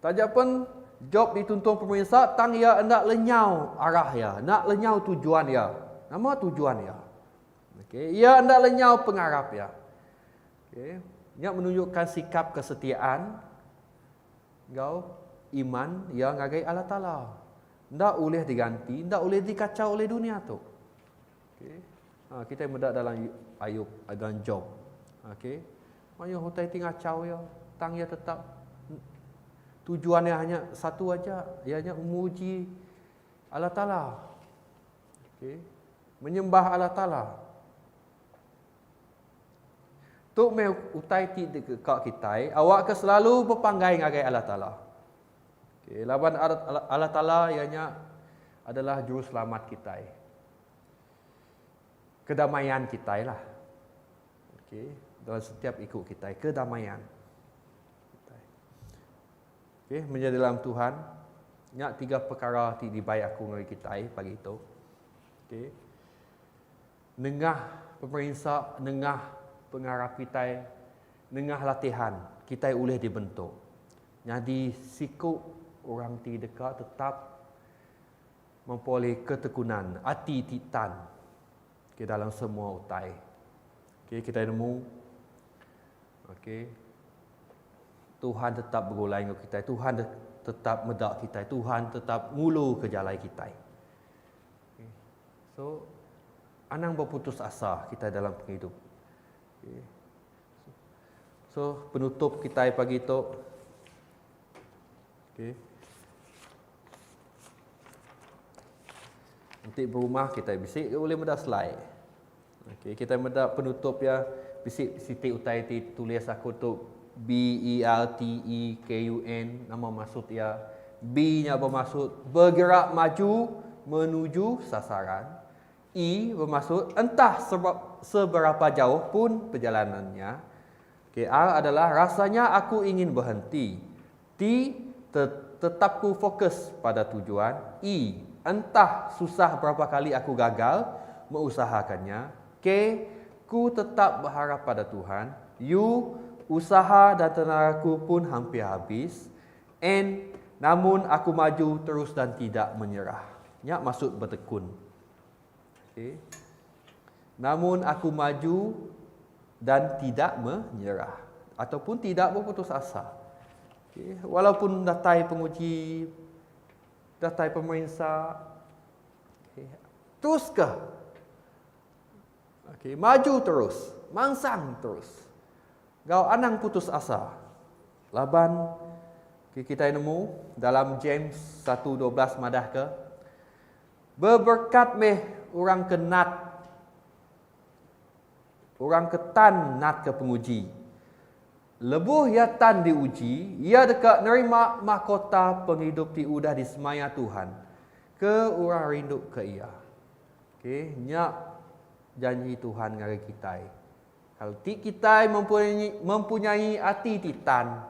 Tajak pun job dituntun pemerintah, tang ia nak lenyau arah ya, nak lenyau tujuan ya. Nama tujuan ya. Okay. Ia hendak lenyau pengarap ya. Okay. Ia menunjukkan sikap kesetiaan kau iman yang ngagai Allah Ta'ala. Tidak boleh diganti, tidak boleh dikacau oleh dunia tu. Okay. Kita mendak dalam Ayub dan Job. Okay. Mayu hotai tinggal cau ya, tang ia tetap tujuannya hanya satu aja, ianya memuji Allah Ta'ala. Okay. Menyembah Allah Ta'ala. Tuk me utai ti dekat kita, awak ke selalu berpanggai ngagai Allah Ta'ala. Okay. Laban Allah Ta'ala ianya adalah juru selamat kita. Kedamaian kita lah. Okay. Dalam setiap ikut kita, kedamaian. Okay. Menjadi dalam Tuhan, nyak 3 perkara ti dibaik aku ngagai kita pagi itu. Okay. Nengah pemerintah, nengah pengarap kita, nengah latihan, kita boleh dibentuk. Jadi sikap orang ti dekat tetap memperoleh ketekunan, hati titan ke dalam semua utai. Okay, kita nemu, okay, Tuhan tetap bergolai dengan kita, Tuhan tetap medak kita, Tuhan tetap ngulu ke jalan kita. Okay. So, anang berputus asa kita dalam penghidup. Okay. So, penutup kita pagi itu. Okay. Nanti berumah kita bisik boleh medak slide. Okay. Kita medak penutup ya bisik Siti Utai tulis aku tu BERTEKUN, nama maksud ya. B-nya bermaksud bergerak maju menuju sasaran. E bermaksud entah seberapa jauh pun perjalanannya. Okay, R adalah rasanya aku ingin berhenti. T tetap ku fokus pada tujuan. E entah susah berapa kali aku gagal mengusahakannya. K ku tetap berharap pada Tuhan. U usaha dan tenagaku pun hampir habis. N namun aku maju terus dan tidak menyerah. Nya maksud bertekun. Okay. Namun aku maju dan tidak menyerah ataupun tidak berputus asa. Okay. Walaupun datai penguji, datai pemerintah, okay. Teruskah? Okay. Maju terus, mangsang terus. Kau anang putus asa. Laban okay, kita nemu dalam James 1:12 madah ke? Berberkat meh orang kenat, orang ketan nat ke penguji. Lebuh ia tan diuji, ia dekat nerima mahkota penghidup ti udah disemaya Tuhan. Ke orang rindu ke ia. Okey, nyak janji Tuhan ngari kita. Kalau ti kita mempunyai hati titan,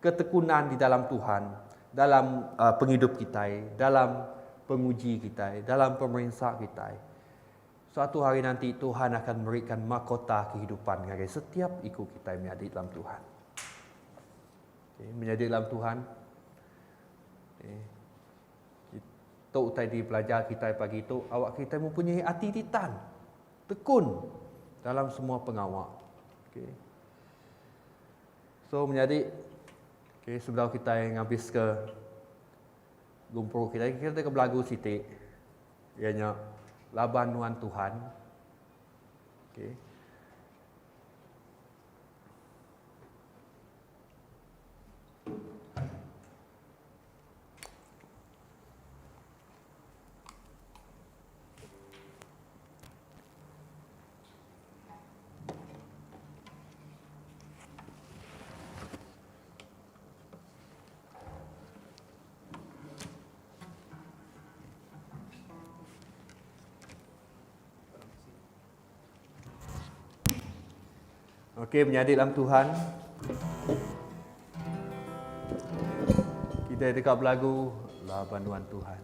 ketekunan di dalam Tuhan, dalam penghidup kita, dalam penguji kita, dalam pemerintah kita. Suatu hari nanti Tuhan akan memberikan mahkota kehidupan bagi setiap ikut kita menjadi dalam Tuhan. Okay, menjadi dalam Tuhan. Okay. Itu tadi belajar kita pagi itu, awak kita mempunyai hati titan, tekun dalam semua pengawal. Okay. So menjadi, okay, sebelum kita yang habis ke lumpur kita ke belagu Siti, ianya laban nuan Tuhan. Okay. Okey, menjadi dalam Tuhan. Kita dekat berlagu La Bantuan Tuhan.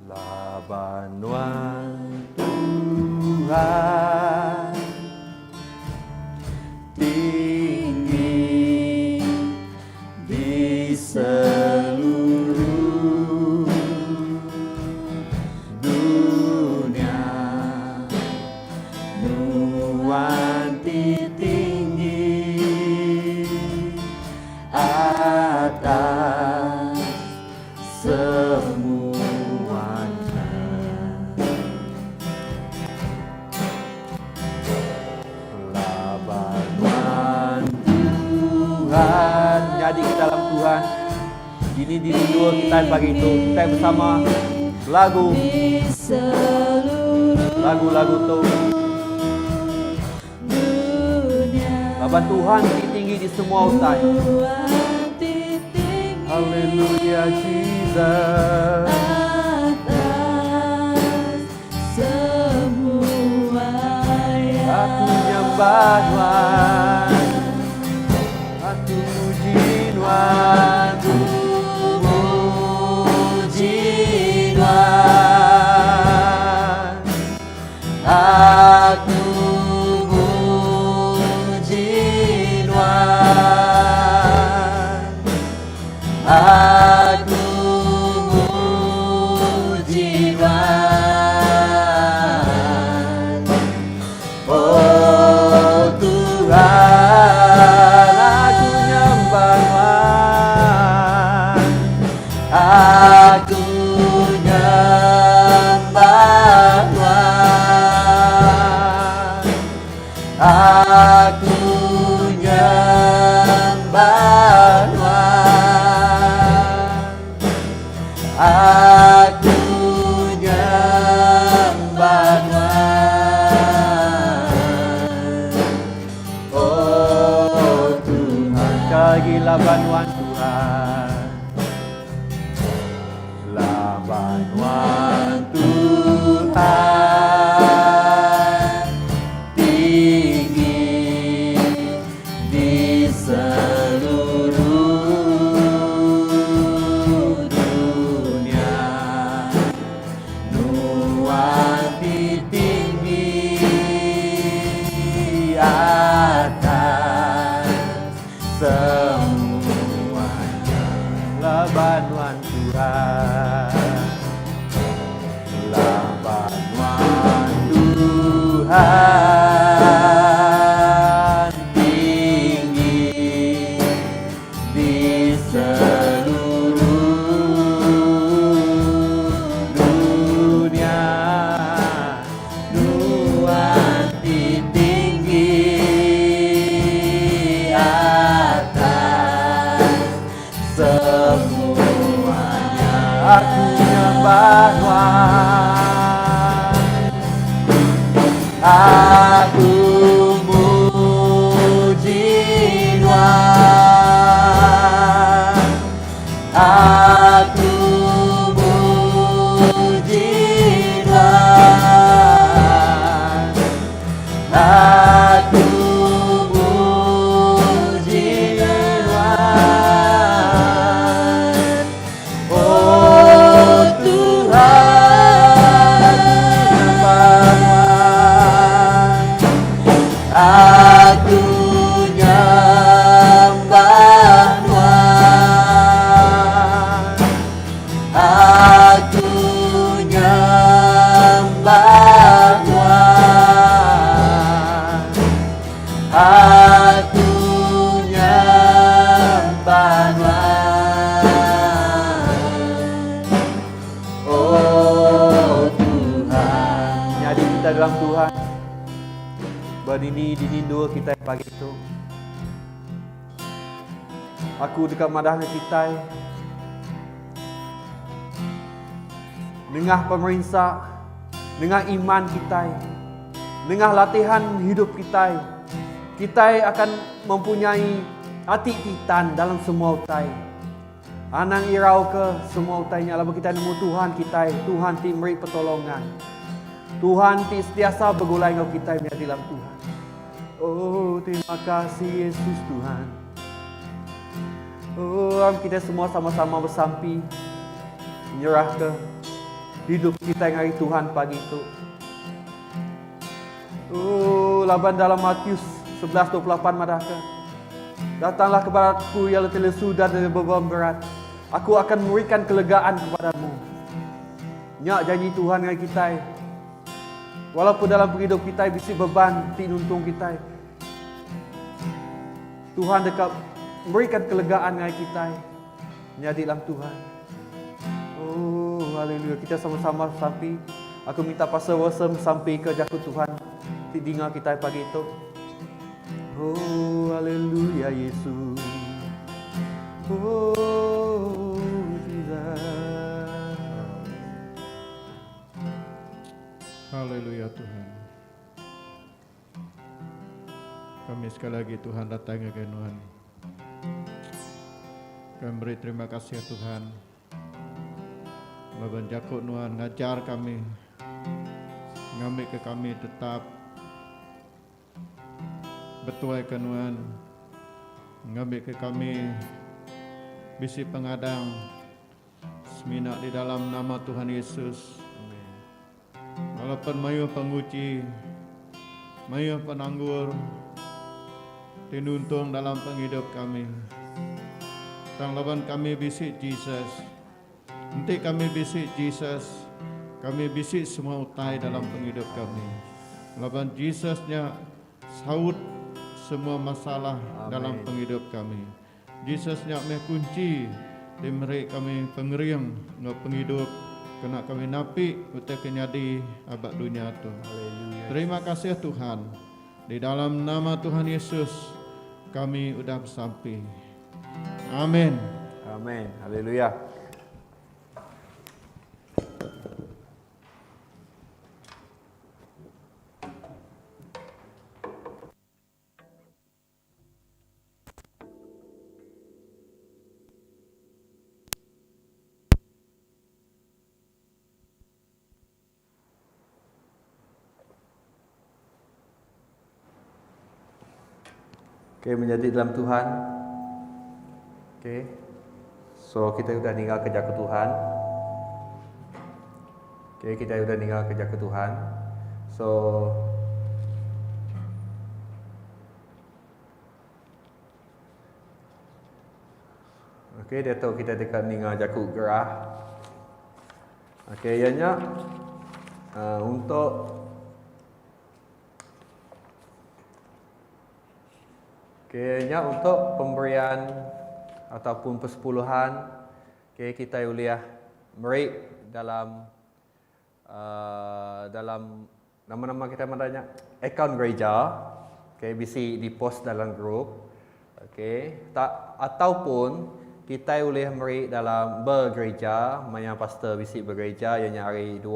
La bantuan Tuhan tinggi di seluruh dunia, nuanti tinggi atas semuanya. La bantuan Tuhan, jadi kita dalam Tuhan. Ini di dua kita pagi itu kita bersama lagu tu. Laban Tuhan tinggi di semua utai. Haleluya Jesus. Aku nyembah Tuhan, aku puji Tuhan, puji Tuhan. Aku puji Tuhan, aku puji Tuhan. Oh Tuhan, aku nyembah Tuhan, aku nyembah Tuhan, aku nyembah Tuhan, aku nyembah Tuhan. Oh Tuhan, kaki laban Tuhan, laban Tuhan tinggi di seluruh dunia, nuanti tinggi atas semuanya. Laban Tuhan, laban Tuhan tinggi di seluruh dunia, nuanti tinggi atas semuanya. Aku nyembah Tuhan, aku muji Tuhan, aku muji Tuhan, aku muji Tuhan. Oh Tuhan, aku nyembah Tuhan, aku nyembah Tuhan, aku nyembah Tuhan. Oh Tuhan, jadi kita dalam Tuhan. Berdini di nindu kita pagi itu. Aku dekat madahnya kita. Dengan pemerintah, dengan iman kita, dengan latihan hidup kita, kita akan mempunyai hati titan dalam semua utai. Anang irau ke semua utainya. Lalu kita nemu Tuhan kita, Tuhan ti memberi pertolongan. Tuhan ti setiasa begulai ngau kita di dalam Tuhan. Oh, terima kasih Yesus Tuhan. Oh, kita semua sama-sama bersampi menyerah ke hidup kita yang hari Tuhan pagi itu. Oh, laban dalam Matius 11:28 madaka. Datanglah kepadaku yang letih lesu dan beban berat. Aku akan memberikan kelegaan kepadamu. Nyak janji Tuhan dengan kita. Walaupun dalam hidup kita bisi beban, ti nuntung kita. Tuhan dekat memberikan kelegaan dengan kita. Nyadi dalam Tuhan. Oh, haleluya. Kita sama-sama sampai. Aku minta Pastor Wilson sampai ke jakut Tuhan. Ti dengar kita pagi itu. Oh, haleluya Yesus. Oh, Jesus. Haleluya Tuhan. Kami sekali lagi Tuhan datang ke Tuhan. Kami beri terima kasih ya Tuhan. Laban jakut Tuhan ngajar kami. Ngambil ke kami tetap betul ke Tuhan. Ngambil ke kami bisi pengadang seminak di dalam nama Tuhan Yesus. Walaupun mayu penguji, mayu penanggur, tinuntung dalam penghidup kami. Tang lawan kami bisik Jesus. Nanti kami bisik Jesus. Kami bisik semua utai dalam penghidup kami. Lawan Jesusnya saud semua masalah dalam penghidup kami. Jesusnya kunci di mereka kami pengeriang no penghidup. Kena kami napi utai kenyadi abad dunia tu. Terima kasih Tuhan. Di dalam nama Tuhan Yesus kami udah sampai. Amin. Amin. Haleluya. Okay, menjadi dalam Tuhan. Okay. So kita sudah tinggal kerja ke Tuhan. Okay, kita sudah tinggal kerja ke Tuhan. So okay, dia tahu kita dekat tinggal jakut gerah. Okay, ianya untuk kayaknya untuk pemberian ataupun persepuluhan, okay, kita boleh beri dalam dalam nama-nama kita madanya akaun gereja, okay, bisa di post dalam grup, okay, tak ataupun kita boleh beri dalam bergereja, mana pastor bisa bergereja yang hari 2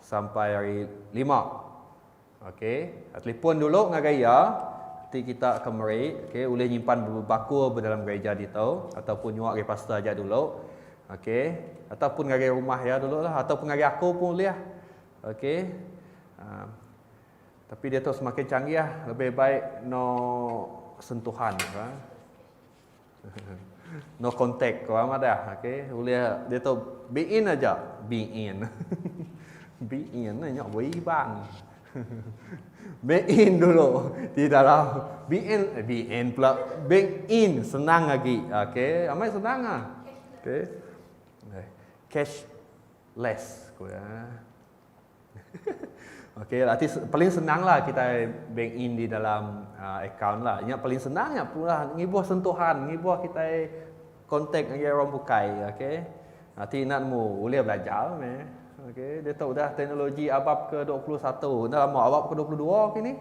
sampai hari 5, okay, telefon dulu dengan gaya. Kita akan beri, okay, boleh nyimpan berbaku dalam gereja di tau ataupun nyuak ke pastor aja dulu, okay, ataupun ngari rumah ya dulu lah, ataupun ngari aku pun boleh, okay. Tapi dia tu semakin canggih lah, lebih baik no sentuhan, kan? No contact, kau amat dah, okay, boleh dia tu be in aja, be in, be in, nak beri bang. Be in dulu di dalam be in pula be in senang lagi, okey, amai senang ah, okey, cashless ko ya. Okey, arti paling senang lah kita bank in di dalam account lah. Yang paling senangnya pula ngibuh sentuhan, ngibuh kita kontak dengan orang bukai, okey. Nanti nakmu boleh belajar meh. Okey, dia tahu dah teknologi abab ke-21. Dah lama abab ke-22 kini.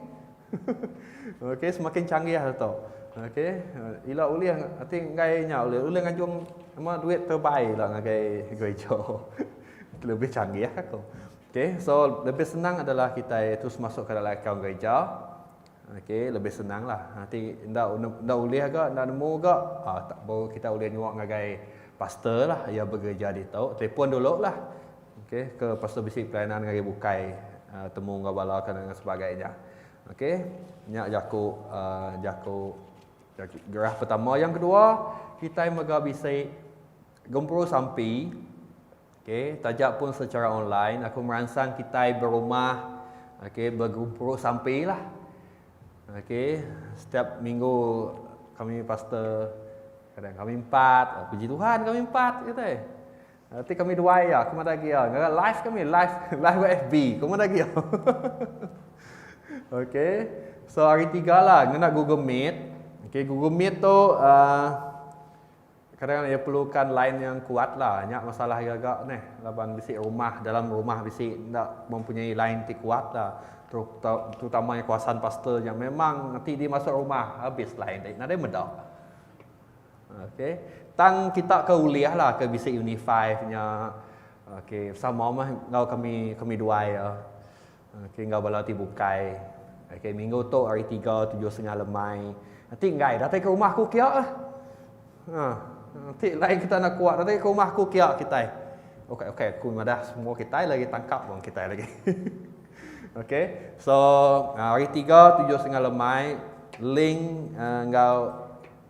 Okey, semakin canggih dah tahu. Okey, ila ulih nanti gayanya ulih ngajung sama duit terbaik lah ngagai gereja. Lebih canggih aku. Okey, so lebih senang adalah kita terus masuk ke dalam akaun gereja. Okey, lebih senang lah. Nanti ndak ulih agak, ndak nemu agak. Tak baru kita ulih nyuak ngagai pastor lah, ia bergereja di tahu. Telefon dulu lah. Okey, ke pastor bisik pelayanan ngari bukai temu ngabala dan sebagainya. Okey, nyak jaku gerah pertama. Yang kedua, kita mega bisik gempur sampai. Okey, tajak pun secara online. Aku merangsang kita berumah, okey, bergempur sampai lah. Okey, setiap minggu kami pastor, kadang kami 4, puji Tuhan kami 4 kata. Nanti kami 2 ya, kemana lagi ya? Live kami, live FB, kemana lagi ya? Okey, so hari 3 lah, ngena Google Meet. Okey, Google Meet tu kadang-kadang dia perlukan line yang kuat lah. Banyak masalah agak-agak ni. Laban bisik rumah, dalam rumah bisik tak mempunyai line yang kuat lah. Terutamanya kawasan pastor yang memang nanti dia masuk rumah, habis line. Nak dia medak. Okey. Tang kita ke uliah lah ke bisik Unify punya. Okey, sama mah ngau kami 2 ya. Okey, ngau bala ti bukai. Okey, minggu tu hari 3 7.30 lemai. Nanti ngai datang ke rumah aku kia ah. Nanti lain kita nak kuat datang ke rumah aku kia kita. Okey, aku madah semua kita lagi tangkap bang kita lagi. Okey. So, hari 3 7.30 lemai link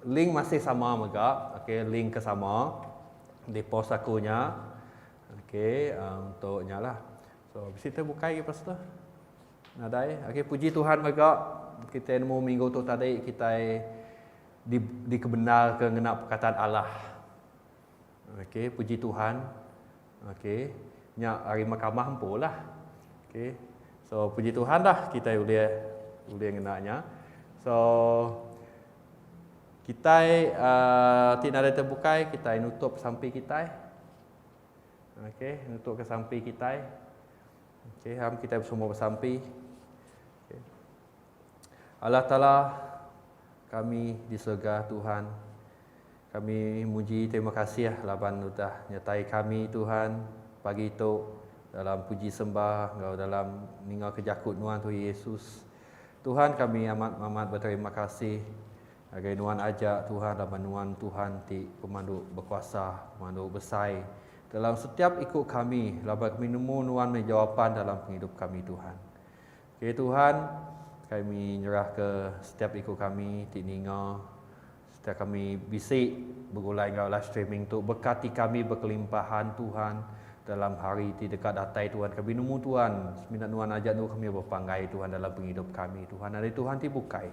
link masih sama juga. Okey, link ke sama di post akunya. Okey, untuknya lah. So, kita buka lagi pastor. Nadai. Okey, puji Tuhan juga kita nemu minggu tu tadi kita dikebenar ke ngena perkataan Allah. Okey, puji Tuhan. Okey, nya hari mahkamah ampulah. Okey. So, puji Tuhan dah kita boleh ngenanya. So, kita tidak ada terbuka, kita nutup sampai kita. Okey, nutup ke sampai kita. Okey, ham kita semua bersampai. Okay. Allah Ta'ala, kami di surga Tuhan, kami muji terima kasih laban sudah nyertai kami Tuhan pagi itu dalam puji sembah Engkau dalam ningal kejakut Tuhan Yesus. Tuhan, kami amat berterima kasih agai Tuhan ajak Tuhan laban Tuhan ti pemandu berkuasa, pemandu besar dalam setiap ikut kami, laban kami nemu Tuhan jawapan dalam hidup kami Tuhan. Okay, Tuhan, kami nyerah ke setiap ikut kami ti ningal, setiap kami bisik bergulai Engkau live streaming tu, berkati kami berkelimpahan Tuhan dalam hari ti dekat datai Tuhan. Kami nemu Tuhan, seminat Tuhan ajak tu kami berpanggai Tuhan dalam penghidup kami Tuhan. Ada Tuhan ti bukai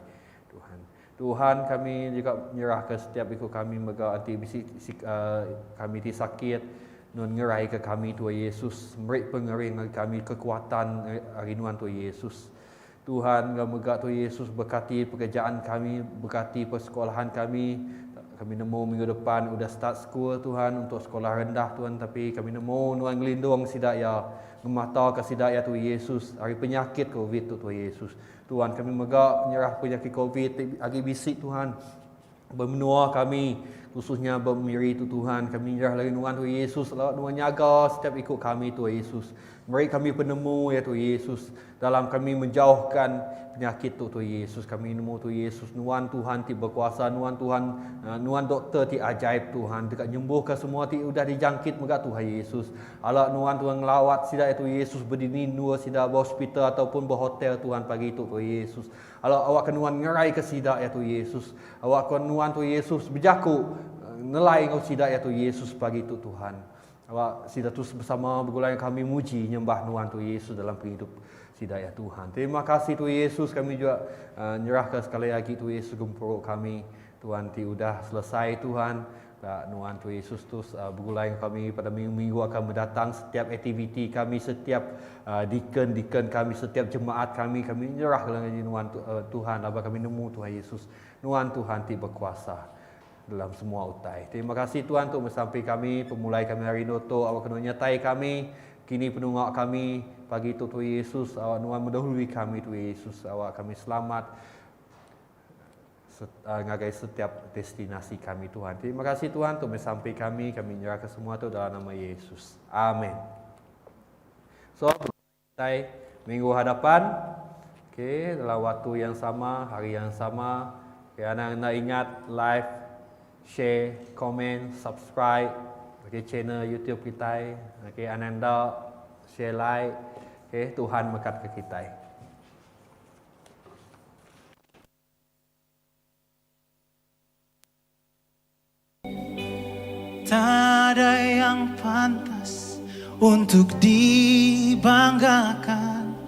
Tuhan. Tuhan, kami juga menyerah ke setiap ikut kami mega anti bisik kami ti sakit, nun ngerai ke kami Tuhan Yesus, merik pengering kami kekuatan hari Tuhan Yesus. Tuhan, mega Tuhan Yesus berkati pekerjaan kami, berkati persekolahan kami. Kami nemu minggu depan udah start school Tuhan untuk sekolah rendah Tuhan, tapi kami nemu Tuhan ngelindung sidaya, ngemata ke sidaya Tuhan Yesus, hari penyakit COVID tu Tuhan Yesus. Tuhan, kami mega menyerah penyakit COVID lagi bisik Tuhan. Bermenua kami khususnya bermiri tu Tuhan, kami menyerah lagi Tuhan Yesus, Tuhan nyaga setiap ikut kami Tuhan Yesus. Mereka kami penemu ya Tuhan Yesus dalam kami menjauhkan penyakit tu Tuhan Yesus. Kami nemu Tuhan Yesus, Tuhan ti berkuasa, Tuhan doktor ti ajaib Tuhan, dekat nyembuhkan semua ti udah dijangkit mega Tuhan Yesus. Allah Tuhan ngelawat sida Tuhan Yesus berdini dua sida hospital ataupun hotel Tuhan pagi itu Tuhan Yesus. Allah awak Tuhan ngerai ke sida ya Tuhan Yesus. Awak Tuhan Yesus berjaku nelai engkau sida ya Tuhan Yesus pagi itu Tuhan. Awak sida terus bersama bergulai kami muji nyembah Tuhan Yesus dalam kehidup sida ya Tuhan. Terima kasih Tuhan Yesus, kami juga nyerahkan sekali lagi Tuhan Yesus gempuruk kami. Tuhan ti udah selesai Tuhan. Tuhan Yesus terus bergulai kami pada minggu akan mendatang, setiap aktiviti kami, setiap deacon kami, setiap jemaat kami nyerah lagi Tuhan. Apa kami nemu Tuhan Yesus. Tuhan ti berkuasa dalam semua utai. Terima kasih Tuhan untuk sampai kami, pemulai kami hari noto, awak kena nyertai kami, kini penungak kami, pagi itu Tuhan Yesus, awak Tuhan mendahului kami Tuhan Yesus, awak kami selamat, ngagai setiap destinasi kami Tuhan. Terima kasih Tuhan untuk sampai kami nyerahkan semua itu dalam nama Yesus. Amin. So, minggu hadapan, okay, dalam waktu yang sama, hari yang sama, okay, anak-anak ingat live, share, komen, subscribe bagi channel YouTube kita. Okay, Ananda share like. Okay, Tuhan memberkati kita. Tak ada yang pantas untuk dibanggakan,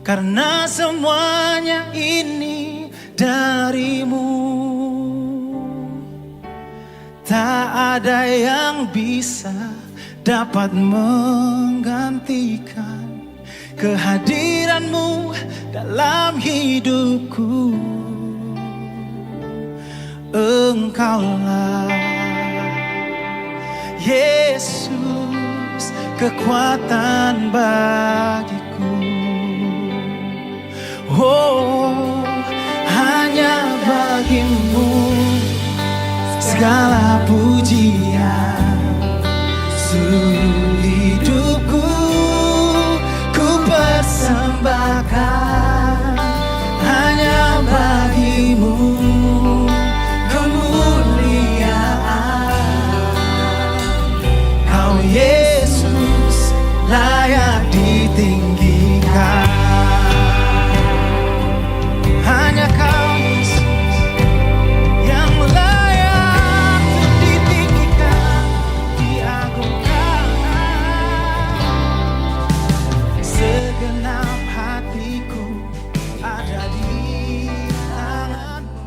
karena semuanya ini darimu. Tak ada yang bisa dapat menggantikan kehadiranmu dalam hidupku. Engkaulah Yesus, kekuatan bagiku. Oh, hanya bagimu segala pujian. Seluruh hidupku ku persembahkan hanya bagimu kemuliaan. Kau Yesus layak ditinggikan. Hanya Kau Yesus yang layak untuk ditinggikan, diagungkan. Segenap hatiku ada di tangan-Mu.